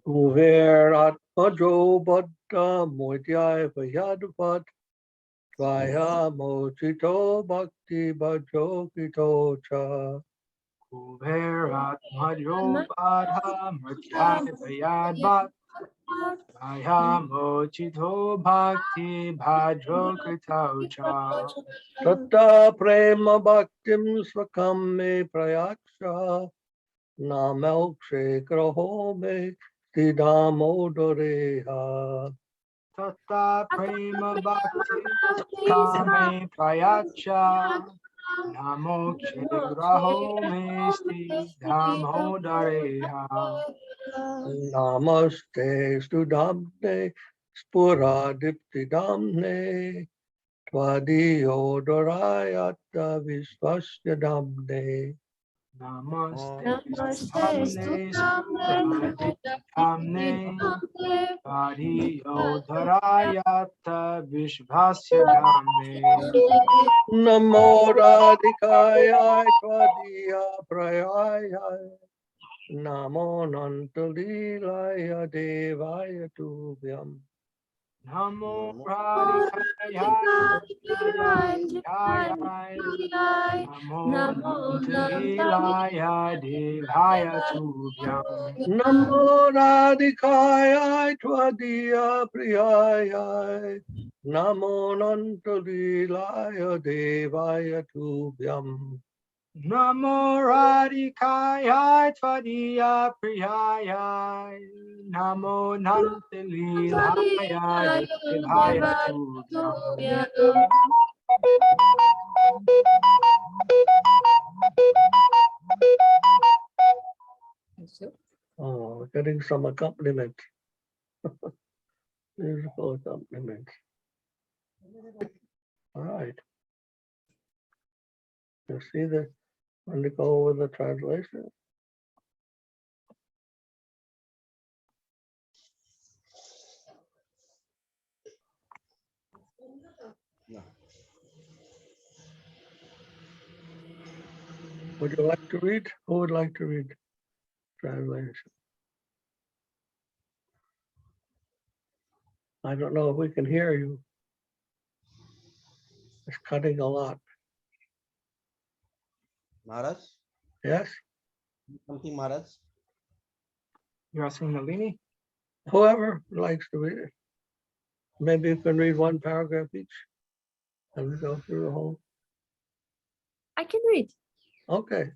Kuver Atmajo Bhatta Moityai Vayadvat. Tvaya Mochito Bhakti Bhajo Kito Cha. Kuberat Madho Badha Mrityai Vayadvat Maya Mochito Bhakti Bhadro Kritaucha Tatta Prema Bhaktim Swakam Me Prayaksha. Namokshe Graho Me Siddhamodareha. Tata Prema Bhakti Kame Prayacha Namo Kshegraho Mesti Dhammodareha Namaste Sudhamne Spuradipti Damne. Tvadiyodorayata Visvasya Damne. Namaste Sudhamne Suradithamne Pariyodharayata Vishvasya Dhamne Namo Radhikaya Tvadiya Prayaya. Namo Nantalilaya Devaya Tubhyam. Namo Namo Radhikaya Jaya Namo Nantahilaya Devaya Tubhyam Namo Radhikaya Tvadiya Priyaya. Namo Nantalilaya Devaya Tubhyam. Namo Radhikaya Tvadiya Priyaya Namo Nantalilaya Devaya Tubhyam Oh, getting some accompaniment. Musical accompaniment. All right. You see the, when to go over the translation. No. Would you like to read? Who would like to read translation? I don't know if we can hear you. It's cutting a lot. Maharaj? Yes? Something Maharaj? You're asking Nalini? Whoever likes to read it. Maybe you can read one paragraph each and we go through the whole. I can read. Okay.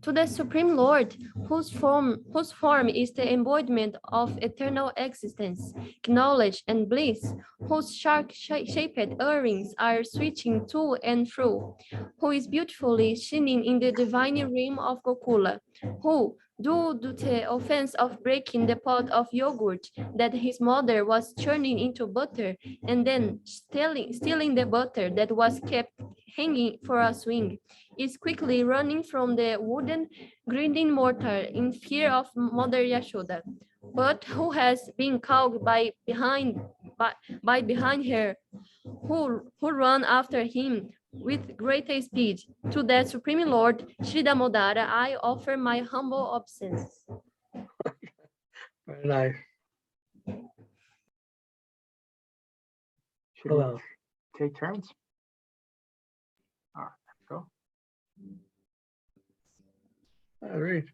To the Supreme Lord, whose form is the embodiment of eternal existence, knowledge, and bliss, whose shark-shaped earrings are switching to and fro, who is beautifully shining in the divine realm of Gokula, who, due to the offense of breaking the pot of yogurt that his mother was churning into butter, and then stealing the butter that was kept hanging for a swing, is quickly running from the wooden grinding mortar in fear of Mother Yashoda, but who has been caught by behind her, who run after him with great speed. To the Supreme Lord, Sri Damodara, I offer my humble obeisance. Very nice. Should Who we else? take turns? All right, go. I read.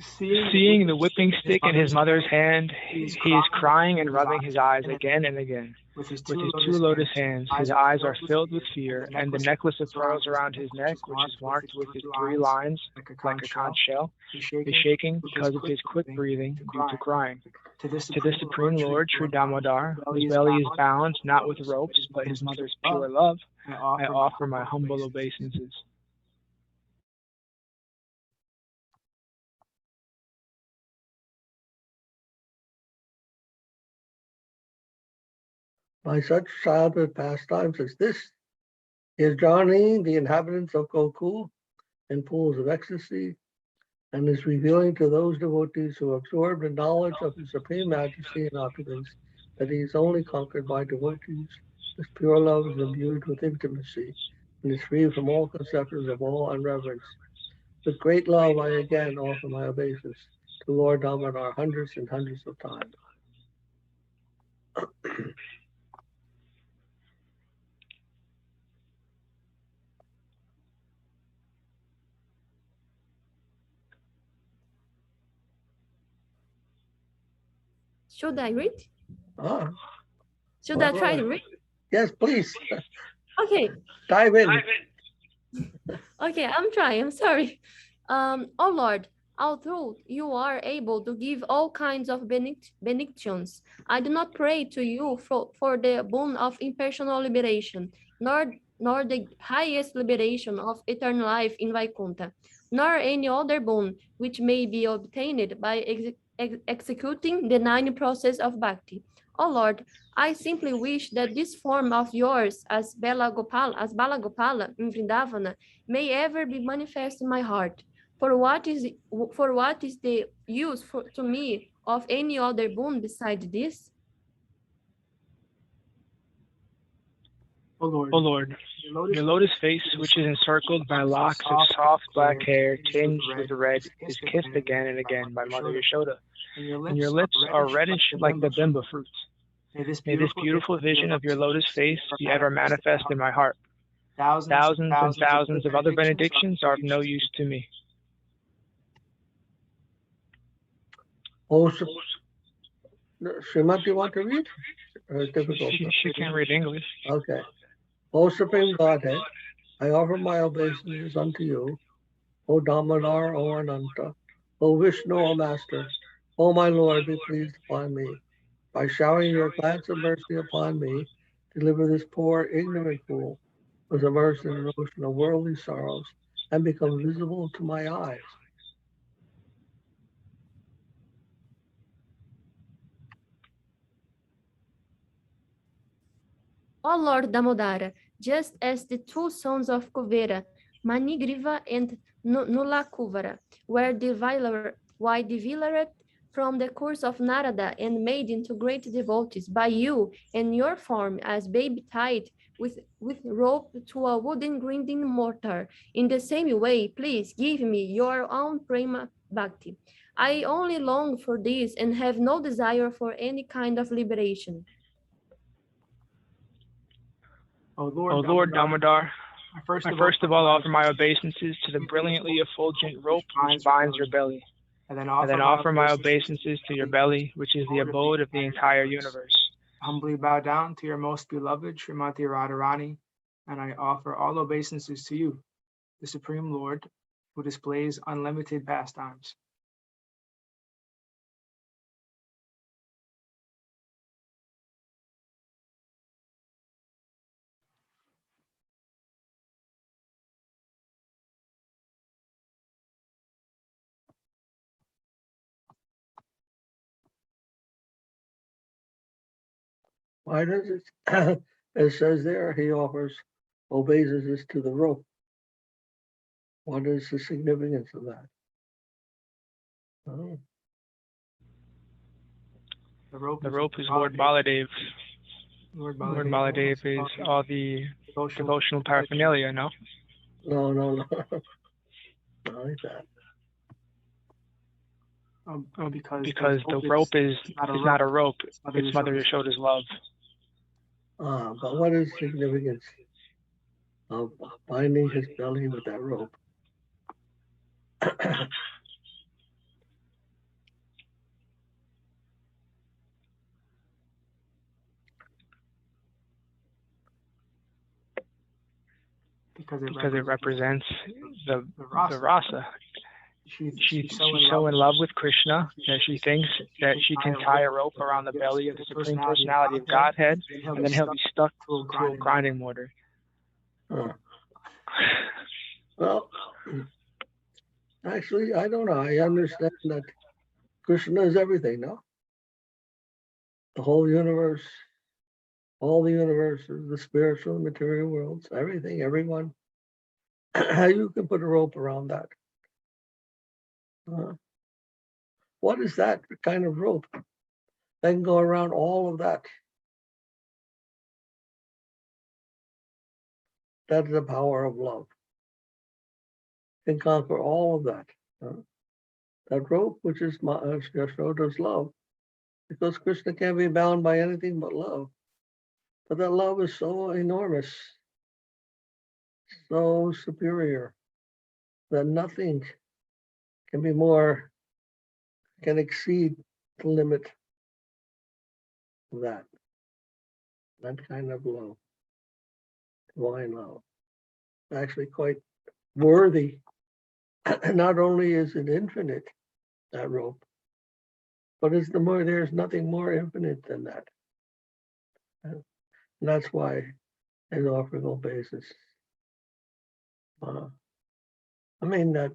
Seeing the whipping stick in his mother's hand, he is crying and rubbing his eyes again and again. With his two lotus hands, his eyes are filled with fear, and the necklace of pearls around his neck, which is marked with his 3 lines, like a conch shell, is shaking because of his quick breathing due to crying. To the Supreme Lord, Sri Damodar, whose belly is bound not with ropes, but his mother's pure love, I offer my humble obeisances. By such childhood pastimes as this, he is drowning the inhabitants of Gokul in pools of ecstasy, and is revealing to those devotees who absorb the knowledge of his supreme majesty and opulence that he is only conquered by devotees whose pure love is imbued with intimacy and is free from all conceptions of awe and reverence. With great love, I again offer my obeisance to Lord Damodar hundreds and hundreds of times. Should I read? Should well, I try to read? Yes, please. Okay. Dive in. Okay, I'm trying. I'm sorry. Oh Lord, although you are able to give all kinds of benedictions, I do not pray to you for the boon of impersonal liberation, nor the highest liberation of eternal life in Vaikuntha, nor any other boon which may be obtained by executing the 9 process of bhakti. Oh Lord, I simply wish that this form of yours as Balagopala in Vrindavana may ever be manifest in my heart. For what is the use to me of any other boon besides this? O Lord, your lotus face, which is encircled by locks of soft black hair tinged with red, is kissed again and again by Mother Yashoda, and your lips are reddish like the bimba fruits. May this beautiful vision of your lotus face be ever manifest in my heart. Thousands and thousands of other benedictions are of no use to me. Oh, Srimati, you want to read? Or is difficult? She can't read English. Okay. O Supreme Godhead, I offer my obeisances unto you, O Damodar, O Ananta, O Vishnu, O Master, O my Lord, be pleased upon me. By showering your glance of mercy upon me, deliver this poor, ignorant fool, who is immersed in an ocean of worldly sorrows, and become visible to my eyes. O Lord Damodara, just as the 2 sons of Kuvera, Manigriva and Nulakuvara, were developed from the course of Narada and made into great devotees by you and your form as baby tied with rope to a wooden grinding mortar. In the same way, please give me your own prema bhakti. I only long for this and have no desire for any kind of liberation. O Lord Damodar, I first of all offer my obeisances to the brilliantly effulgent rope which binds your belly, and then offer my obeisances to your belly, which is the abode of the entire universe. Humbly bow down to your most beloved Srimati Radharani, and I offer all obeisances to you, the Supreme Lord, who displays unlimited pastimes. Why does it, it says there, he offers obeisances to the rope. What is the significance of that? Oh. The rope is Lord Baladev. Lord Baladev is all the devotional paraphernalia, no? No. Not like that. Because the rope is not a rope, it's Mother Yashoda's love. But what is the significance of binding his belly with that rope? because it represents the rasa. She's so in love with Krishna that she thinks that she can tie a rope around the belly of the Supreme Personality of Godhead, and then he'll be stuck to a grinding mortar. Well, actually, I don't know. I understand that Krishna is everything, no? The whole universe, all the universes, the spiritual and material worlds, everything, everyone. You can put a rope around that. What is that kind of rope that can go around all of that? That is the power of love. Can conquer all of that. That rope, which is Yashoda's love, because Krishna can't be bound by anything but love. But that love is so enormous, so superior, that nothing can be more, can exceed the limit of that kind of love, divine love. Actually quite worthy. Not only is it infinite, that rope, but it's there's nothing more infinite than that. And that's why it's offerable basis. I mean, that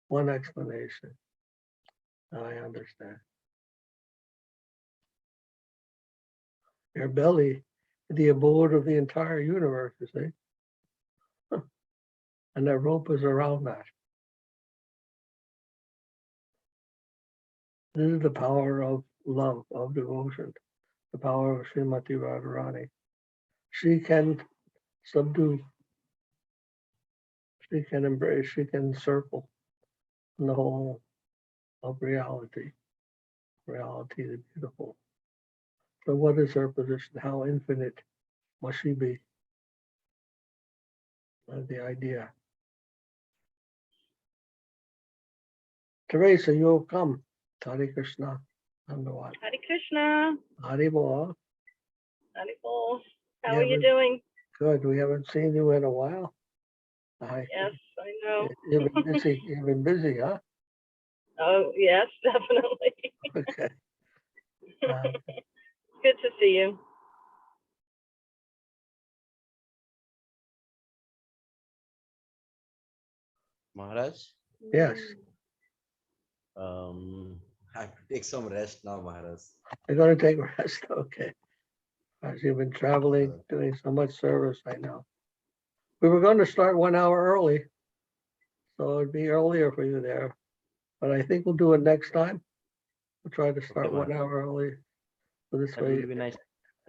one explanation. I understand. Your belly, the abode of the entire universe, you see? And that rope is around that. This is the power of love, of devotion, the power of Srimati Radharani. She can subdue, she can embrace, she can circle in the whole of reality, the beautiful. So what is her position? How infinite must she be? That's the idea. Teresa, you'll come. Hare Krishna. Dhanyavad. Hare Krishna. Hare Bol. Hare Bol. How are you doing? Good. We haven't seen you in a while. Yes, I know. You've been busy. You've been busy, huh? Oh, yes, definitely. Okay. Good to see you. Maharaj? Yes. I have to take some rest now, Maharaj. You're going to take a rest? Okay. As you've been traveling, doing so much service, I know. We were going to start 1 hour early, so it'd be earlier for you there. But I think we'll do it next time. We'll try to start 1 hour early. So this That way, will be nice.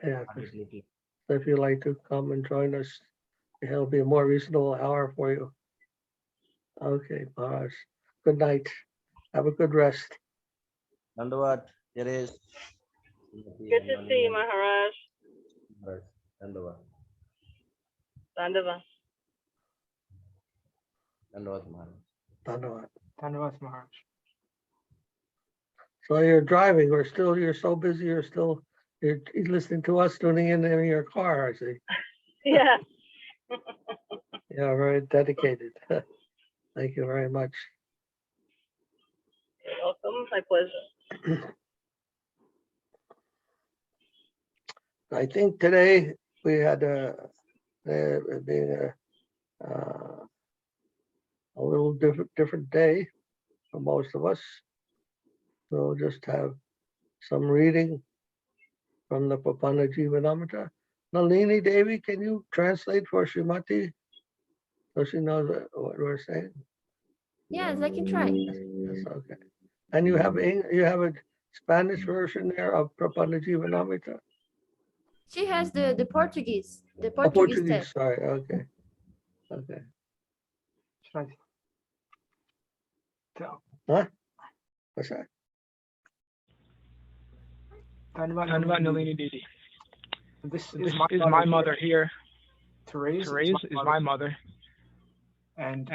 yeah. So if you'd like to come and join us, it'll be a more reasonable hour for you. Okay, Maharaj. Good night. Have a good rest. Dhanyavad. Here is. Good to see you, Maharaj. Dhanyavad. Dandava. Dhanyavad, Maharaj. Dhanyavad. Dhanyavad, Maharaj. So you're driving, you're so busy, you're listening to us, tuning in your car, I see. Yeah. Yeah, very dedicated. Thank you very much. You're welcome. My pleasure. I think today we had a little different day for most of us. We'll just have some reading from the Prapanna Jivanamrita. Nalini Devi, can you translate for Srimati so she knows what we're saying? Yes, I can try. Yes, okay. And you have a Spanish version there of Prapanna Jivanamrita? She has the Portuguese, Portuguese, text. sorry, okay. Okay. Huh? What's that? Dhanyavad, Nalini Didi. This is my mother here. Therese is my mother. And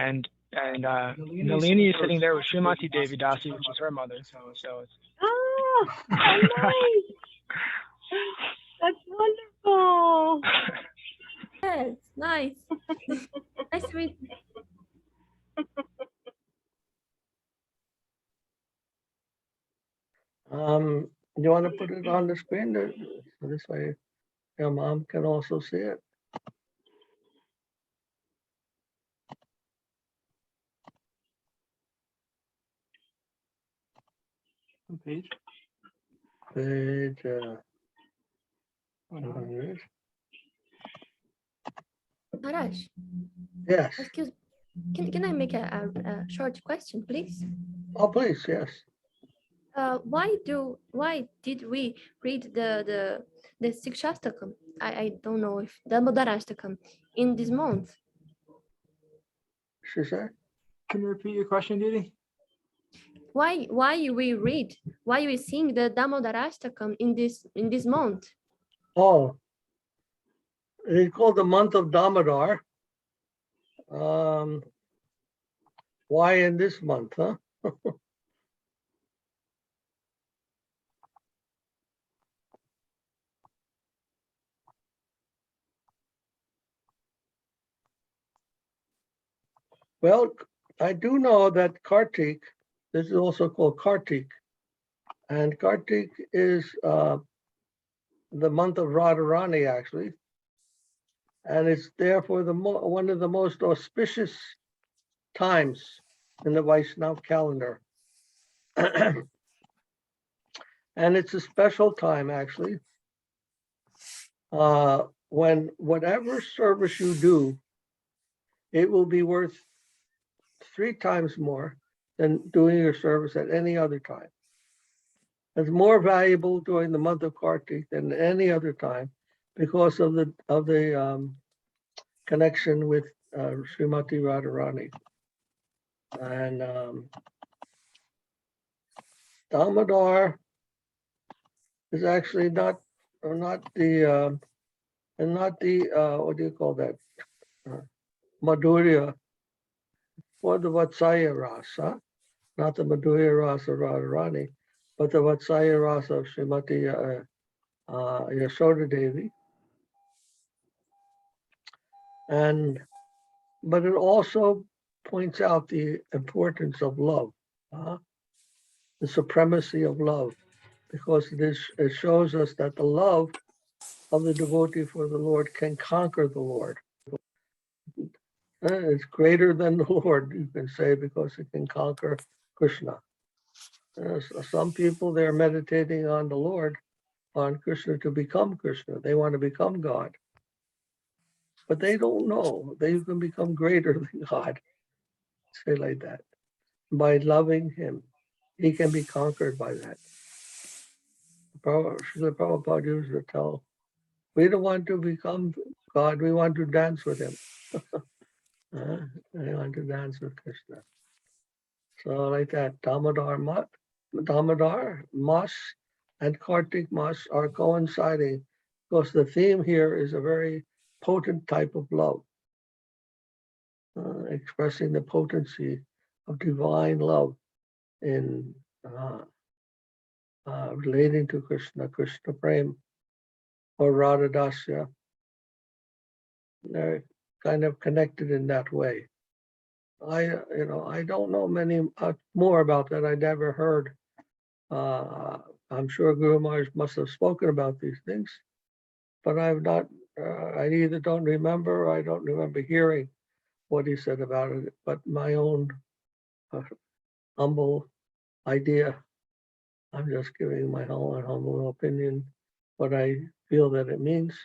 Nalini is sitting there with Srimati Devi Dasi, which is her mother. So it's... Oh, how nice. That's wonderful. Yes, nice. I You want to put it on the screen? So this way your mom can also see it. What page? Page 100. Maharaj, Yes. excuse, can I make a short question, please? Oh, please, yes. Why did we read the Sikshastakam? I don't know if Damodarashtakam in this month. She said. Can you repeat your question, Didi? Why we sing the Damodarashtakam in this month? Oh, it's called the month of Damodar. Why in this month, huh? Well, I do know that Kartik, this is also called Kartik, and Kartik is the month of Radharani, actually, and it's therefore one of the most auspicious times in the Vaishnava calendar. And it's a special time, actually, when whatever service you do, it will be worth 3 times more than doing your service at any other time. It's more valuable during the month of Kartik than any other time because of the connection with Srimati Radharani. And Damodar is actually not the what do you call that? Madhurya or the Vatsalya rasa, not the Madhurya rasa of Radharani, but the Vatsalya rasa of Srimati Yashoda Devi. But it also points out the importance of love, the supremacy of love, because it shows us that the love of the devotee for the Lord can conquer the Lord. It's greater than the Lord, you can say, because it can conquer Krishna. Some people, they're meditating on the Lord, on Krishna to become Krishna. They want to become God. But they don't know they can become greater than God. Say like that. By loving him, he can be conquered by that. Srila Prabhupada used to tell, we don't want to become God, we want to dance with him. We want to dance with Krishna. So like that, Damodar Mas and Kartik Mas are coinciding because the theme here is a very potent type of love, expressing the potency of divine love in relating to Krishna, Krishna Prem, or Radha Dasya. They're kind of connected in that way. I don't know many more about that. I never heard. I'm sure Guru Maharaj must have spoken about these things, but I've not. I either don't remember or I don't remember hearing what he said about it. But my own humble idea. I'm just giving my own humble opinion, what I feel that it means.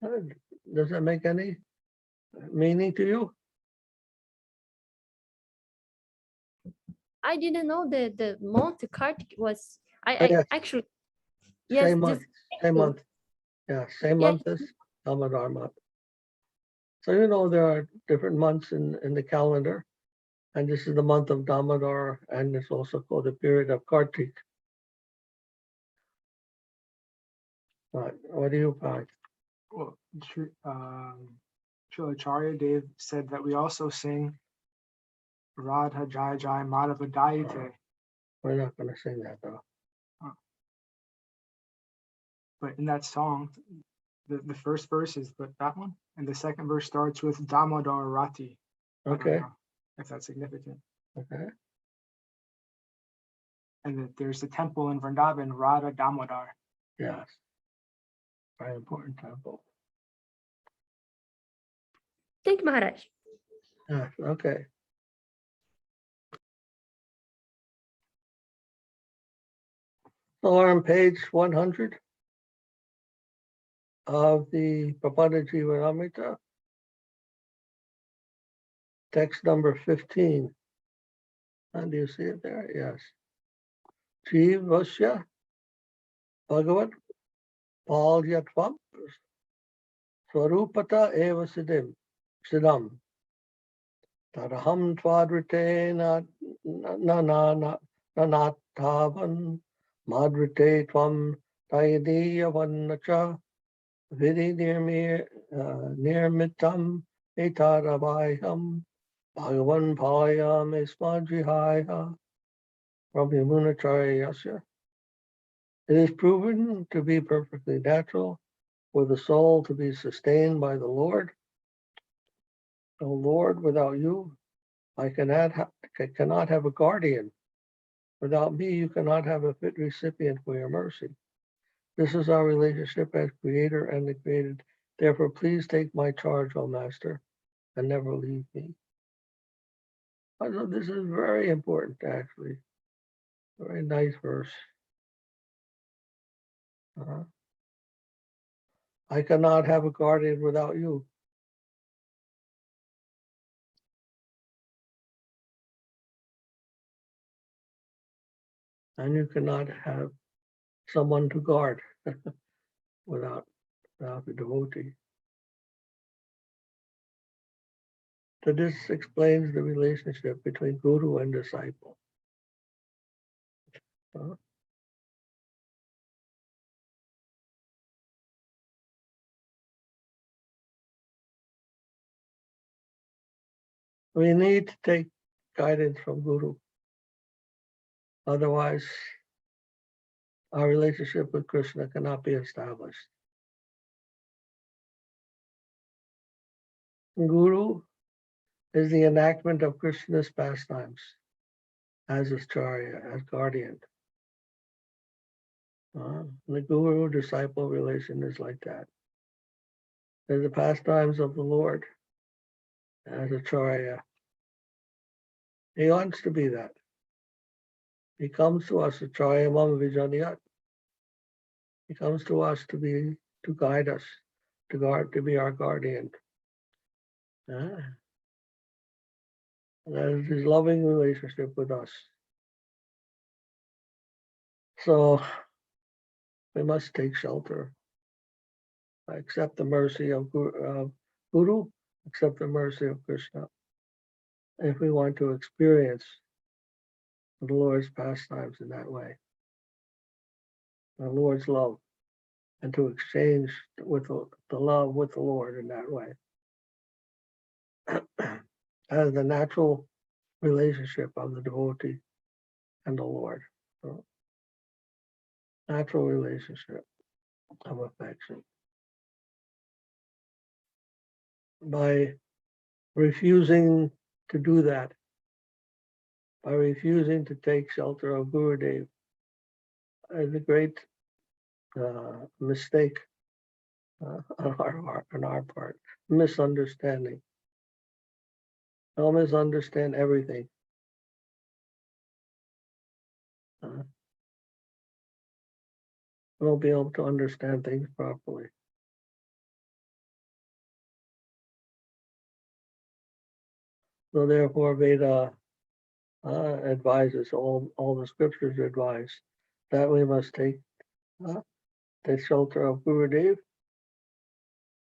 Does that make any meaning to you? I didn't know that the month Kartik was. Yes. Actually, yes, Same month. Same month. Yeah, same Yeah. month as Damodar month. So there are different months in the calendar, and this is the month of Damodar, and it's also called the period of Kartik. What do you find? Well, Srila Dev said that we also sing Radha Jai Jai Madhava Dayate. We're not going to sing that though. But in that song, the first verse is that one, and the second verse starts with Damodar Rati. Okay. If that's significant. Okay. and that there's a temple in Vrindavan, Radha Damodar. Yes. Very important temple. Thank you, Maharaj. Yes, okay. So we're on page 100 of the Prapanna Jivanamrita, text number 15. And do you see it there? Yes. Jivasya Bhagavat Palyatvam Swarupata eva siddham Taraham twadrite nanatavan madrite tvam tayadiyavannacha vidi nirmitam etarabhayam Bhagavan palayam esmadrihaya from Yamunacharya. It is proven to be perfectly natural for the soul to be sustained by the Lord. O Lord, without you, I cannot have a guardian. Without me, you cannot have a fit recipient for your mercy. This is our relationship as creator and the created. Therefore, please take my charge, O Master, and never leave me. I know this is very important, actually. Very nice verse. I cannot have a guardian without you. And you cannot have someone to guard without the devotee. So this explains the relationship between guru and disciple. We need to take guidance from guru. Otherwise, our relationship with Krishna cannot be established. Guru is the enactment of Krishna's pastimes as acharya, as guardian. The guru-disciple relation is like that. They're the pastimes of the Lord as acharya. He wants to be that. He comes to us, acharya mam vijaniyat. He comes to us to guide us, to be our guardian. That is his loving relationship with us. So we must take shelter. Accept the mercy of Guru, accept the mercy of Krishna. If we want to experience the Lord's pastimes in that way, the Lord's love, and to exchange with the love with the Lord in that way. As the natural relationship of the devotee and the Lord. So, natural relationship of affection. By refusing to do that, by refusing to take shelter of Gurudev, is a great mistake on our part, misunderstanding. They'll misunderstand everything. Won't be able to understand things properly. So therefore, Veda advises, all the scriptures advise that we must take the shelter of Gurudev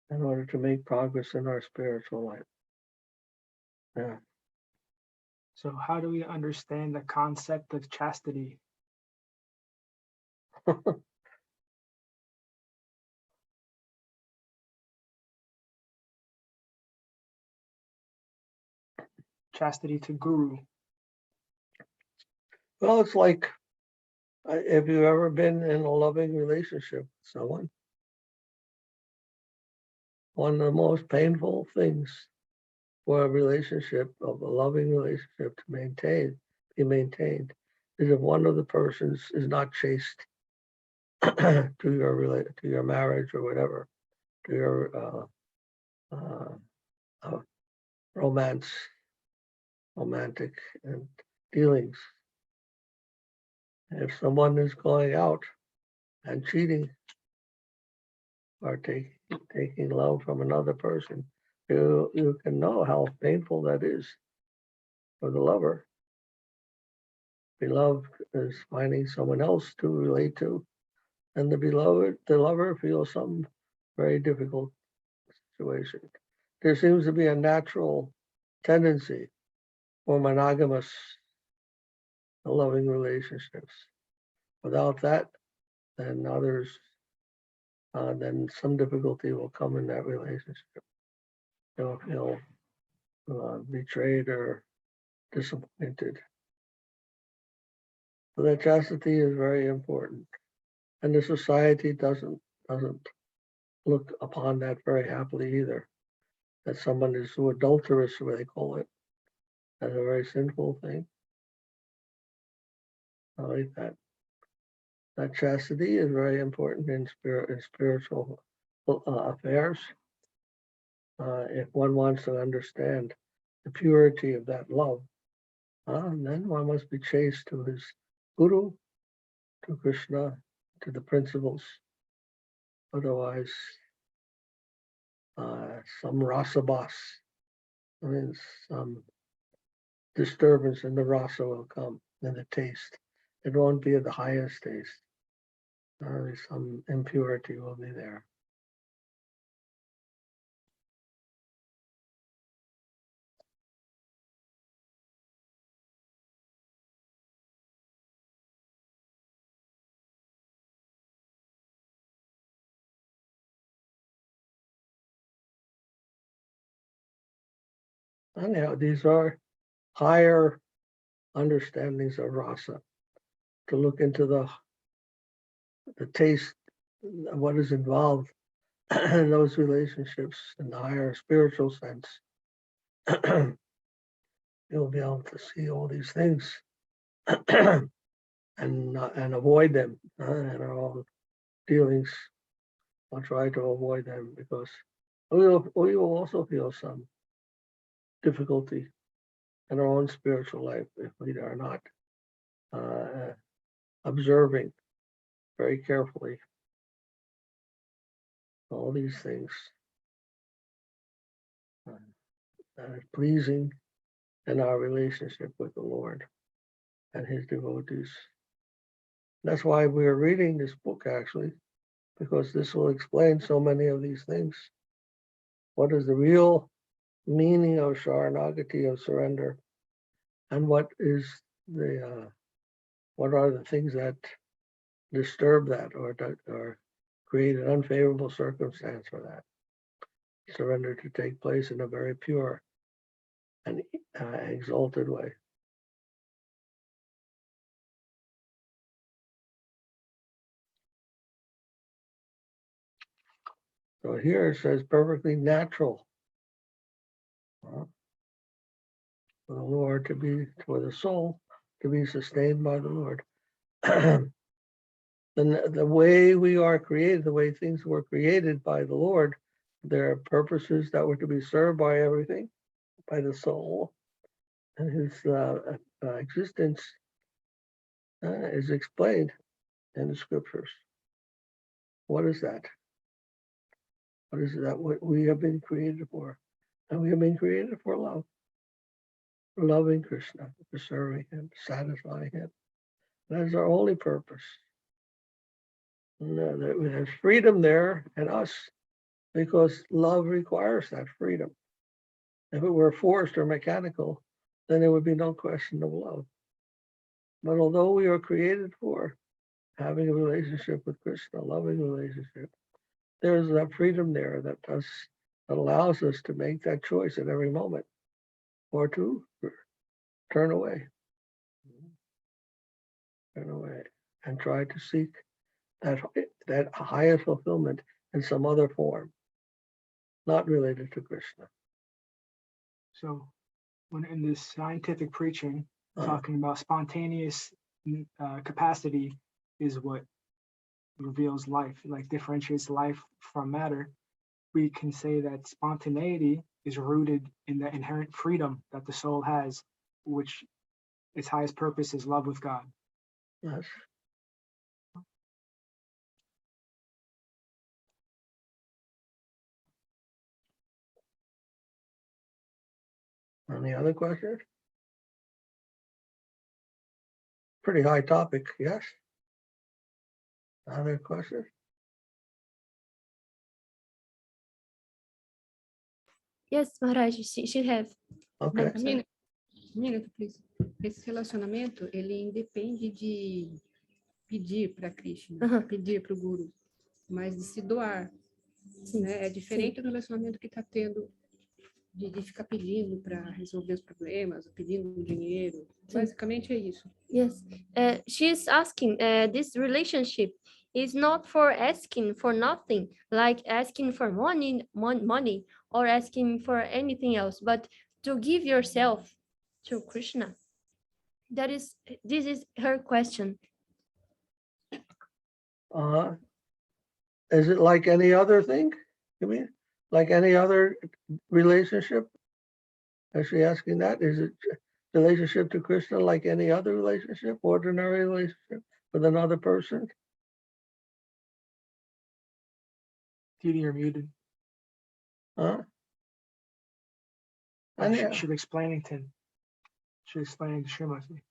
in order to make progress in our spiritual life. Yeah. So how do we understand the concept of chastity? Chastity to Guru. Well, it's like, have you ever been in a loving relationship with someone? One of the most painful things for a relationship, of a loving relationship, to be maintained, is if one of the persons is not chaste to your marriage or whatever, to your romantic and dealings. If someone is going out and cheating or taking love from another person, you can know how painful that is for the lover. Beloved is finding someone else to relate to, and the lover feels some very difficult situation. There seems to be a natural tendency for monogamous loving relationships. Without that, then then some difficulty will come in that relationship. They'll feel betrayed or disappointed. So that chastity is very important, and the society doesn't look upon that very happily either. That someone is so adulterous, what they call it, as a very sinful thing. I like that. That chastity is very important in spiritual affairs. If one wants to understand the purity of that love, then one must be chaste to his guru, to Krishna, to the principles. Otherwise, some rasabas, I mean, some disturbance in the rasa will come, in the taste. It won't be at the highest taste. Some impurity will be there. Anyhow, these are higher understandings of rasa. To look into the taste, what is involved in those relationships in the higher spiritual sense, you'll be able to see all these things and avoid them in our own dealings. I'll try to avoid them because we will also feel some difficulty in our own spiritual life if we are not observing very carefully all these things that are pleasing in our relationship with the Lord and his devotees. That's why we're reading this book, actually, because this will explain so many of these things. What is the real meaning of Sharanagati, of surrender, and what are the things that disturb that or create an unfavorable circumstance for that surrender to take place in a very pure and exalted way. So here it says perfectly natural for the Lord for the soul to be sustained by the Lord. The way we are created, the way things were created by the Lord, there are purposes that were to be served by everything, by the soul, and his existence is explained in the scriptures. What is that? What is that? What we have been created for? And we have been created for love. For loving Krishna, for serving him, satisfying him. That is our only purpose. And, there's freedom there in us because love requires that freedom. If it were forced or mechanical, then there would be no question of love. But although we are created for having a relationship with Krishna, a loving relationship, there's that freedom there that allows us to make that choice at every moment or to turn away and try to seek that higher fulfillment in some other form, not related to Krishna. So when in this scientific preaching, talking about spontaneous capacity is what reveals life, like differentiates life from matter. We can say that spontaneity is rooted in the inherent freedom that the soul has, which its highest purpose is love with God. Yes. Any other questions? Pretty high topic, yes. Other questions? Yes, Maharaj, she have. Okay. Minute, please. Esse relacionamento, ele independe de pedir para Krishna, pedir para o Guru, mas de se doar. Né? É diferente do relacionamento que está tendo de ficar pedindo para resolver os problemas, pedindo dinheiro. Basicamente é isso. Yes, she's asking, this relationship is not for asking for nothing, like asking for money or asking for anything else, but to give yourself to Krishna. This is her question. Is it like any other thing? You mean like any other relationship? Is she asking that? Is it relationship to Krishna like any other relationship, ordinary relationship with another person? Didi, you're muted. Huh? And yeah, She's explaining to Srimati.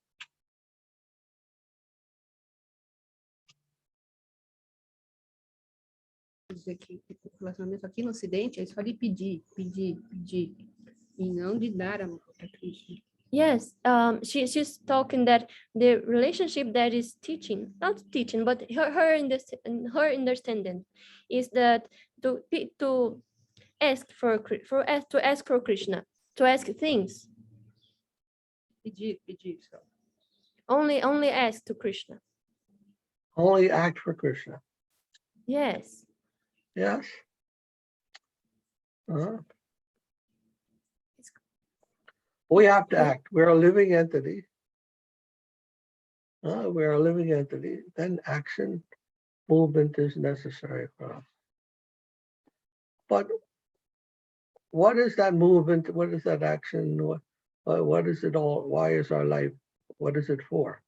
Dizer que o relacionamento aqui no Ocidente é só de pedir, e não de dar amor para Krishna. Yes, she's talking that the relationship that is teaching, not teaching, but her understanding is that to ask for Krishna, to ask things. Pedir só. Only ask to Krishna. only act for Krishna. Yes. Yes. We have to act. We're a living entity. We're a living entity. Then action, movement is necessary for us. But what is that movement? What is that action? What is it all? Why is our life? What is it for?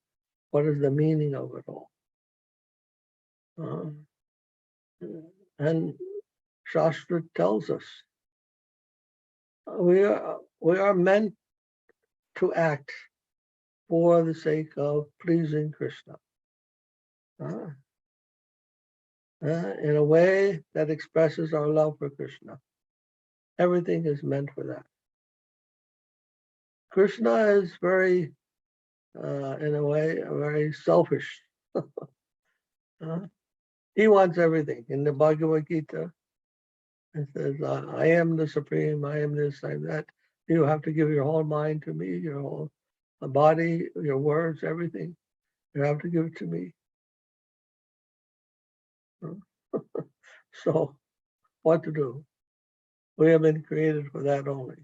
What is the meaning of it all? And Shastra tells us we are meant to act for the sake of pleasing Krishna in a way that expresses our love for Krishna. Everything is meant for that. Krishna is very, in a way, very selfish. He wants everything. In the Bhagavad Gita, it says, I am the supreme, I am this, I am that. You have to give your whole mind to me, your whole body, your words, everything. You have to give it to me. So, what to do? We have been created for that only.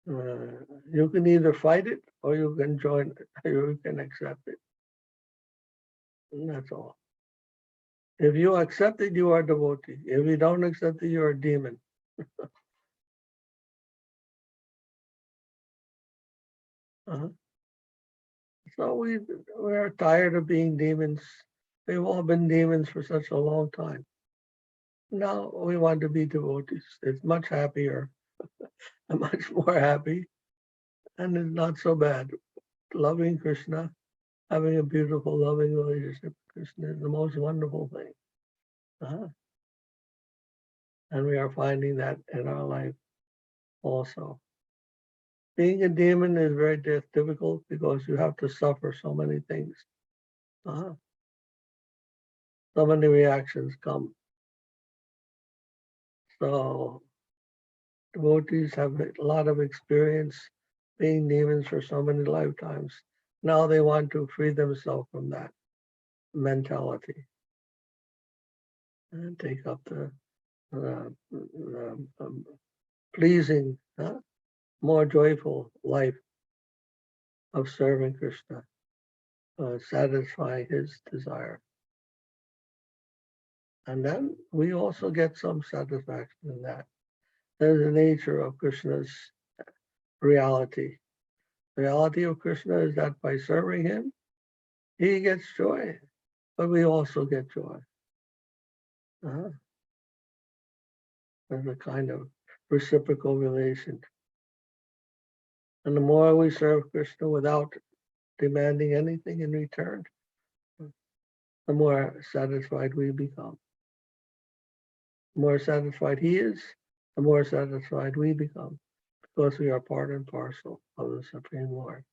You can either fight it or you can join it, or you can accept it. And that's all. If you accept it, you are devotee. If you don't accept it, you're a demon. So we are tired of being demons. We've all been demons for such a long time. Now we want to be devotees. It's much happier, much more happy, and it's not so bad. Loving Krishna, having a beautiful, loving relationship with Krishna is the most wonderful thing. And we are finding that in our life also. Being a demon is very difficult because you have to suffer so many things. So many reactions come. So devotees have a lot of experience being demons for so many lifetimes. Now they want to free themselves from that mentality and take up the pleasing, more joyful life of serving Krishna, satisfying his desire. And then we also get some satisfaction in that. There's the nature of Krishna's reality. The reality of Krishna is that by serving him, he gets joy, but we also get joy. There's a kind of reciprocal relation. And the more we serve Krishna without demanding anything in return, the more satisfied we become. The more satisfied he is, the more satisfied we become, because we are part and parcel of the Supreme Lord.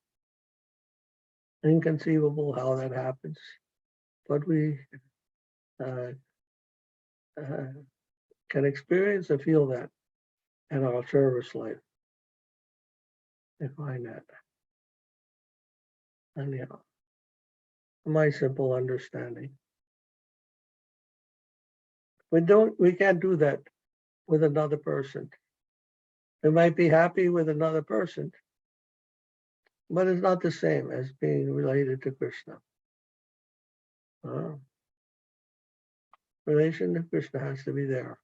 Inconceivable how that happens, but we can experience and feel that in our service life. I find that. And my simple understanding. We can't do that with another person. We might be happy with another person, but it's not the same as being related to Krishna. Relation to Krishna has to be there.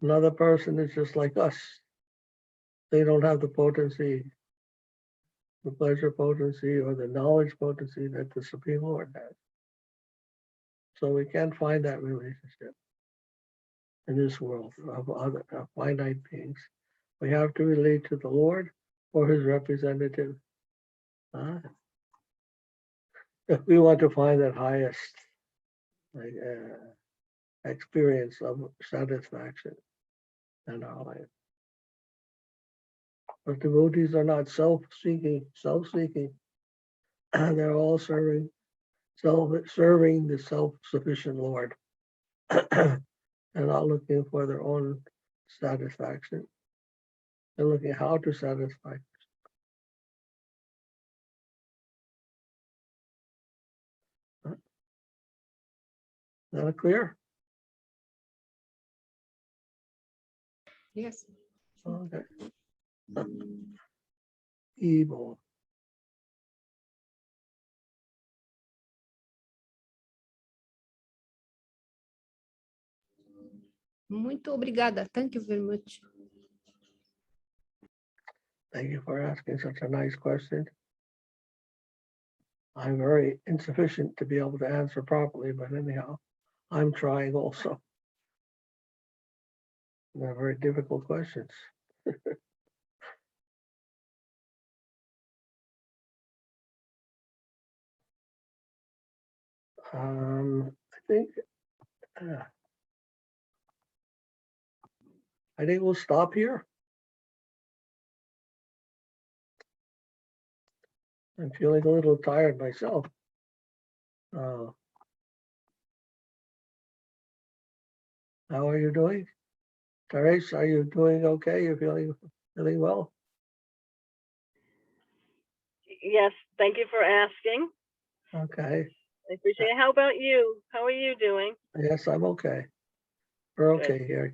Another person is just like us. They don't have the potency, the pleasure potency, or the knowledge potency that the Supreme Lord has. So we can't find that relationship in this world of finite beings. We have to relate to the Lord or his representative. If we want to find that highest experience of satisfaction in our life. But devotees are not self-seeking. They're all serving the self-sufficient Lord. They're not looking for their own satisfaction. They're looking how to satisfy. Is that clear? Yes. Okay. Evil. Muito obrigada. Thank you very much. Thank you for asking such a nice question. I'm very insufficient to be able to answer properly, but anyhow, I'm trying also. They're very difficult questions. I think we'll stop here. I'm feeling a little tired myself. How are you doing? Therese, are you doing okay? You're feeling well? Yes, thank you for asking. Okay. I appreciate it. How about you? How are you doing? Yes, I'm okay. We're Good. okay here.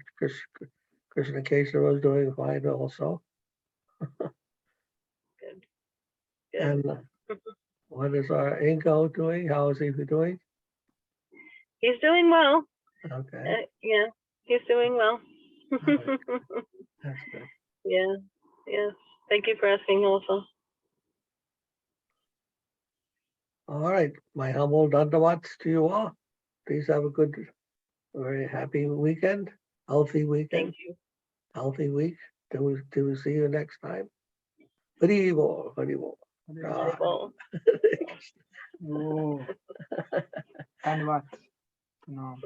Krishna Kesara was doing fine also. Good. And what is our Ingo doing? How is he doing? He's doing well. Okay. Yeah, he's doing well. That's good. Yeah, yes. Thank you for asking also. All right. My humble dandavats to you all. Please have a good, very happy weekend, healthy weekend. Thank you. Healthy week. Till we see you next time. Hari Bol, Hari Bol. Well, Oh, and what? No.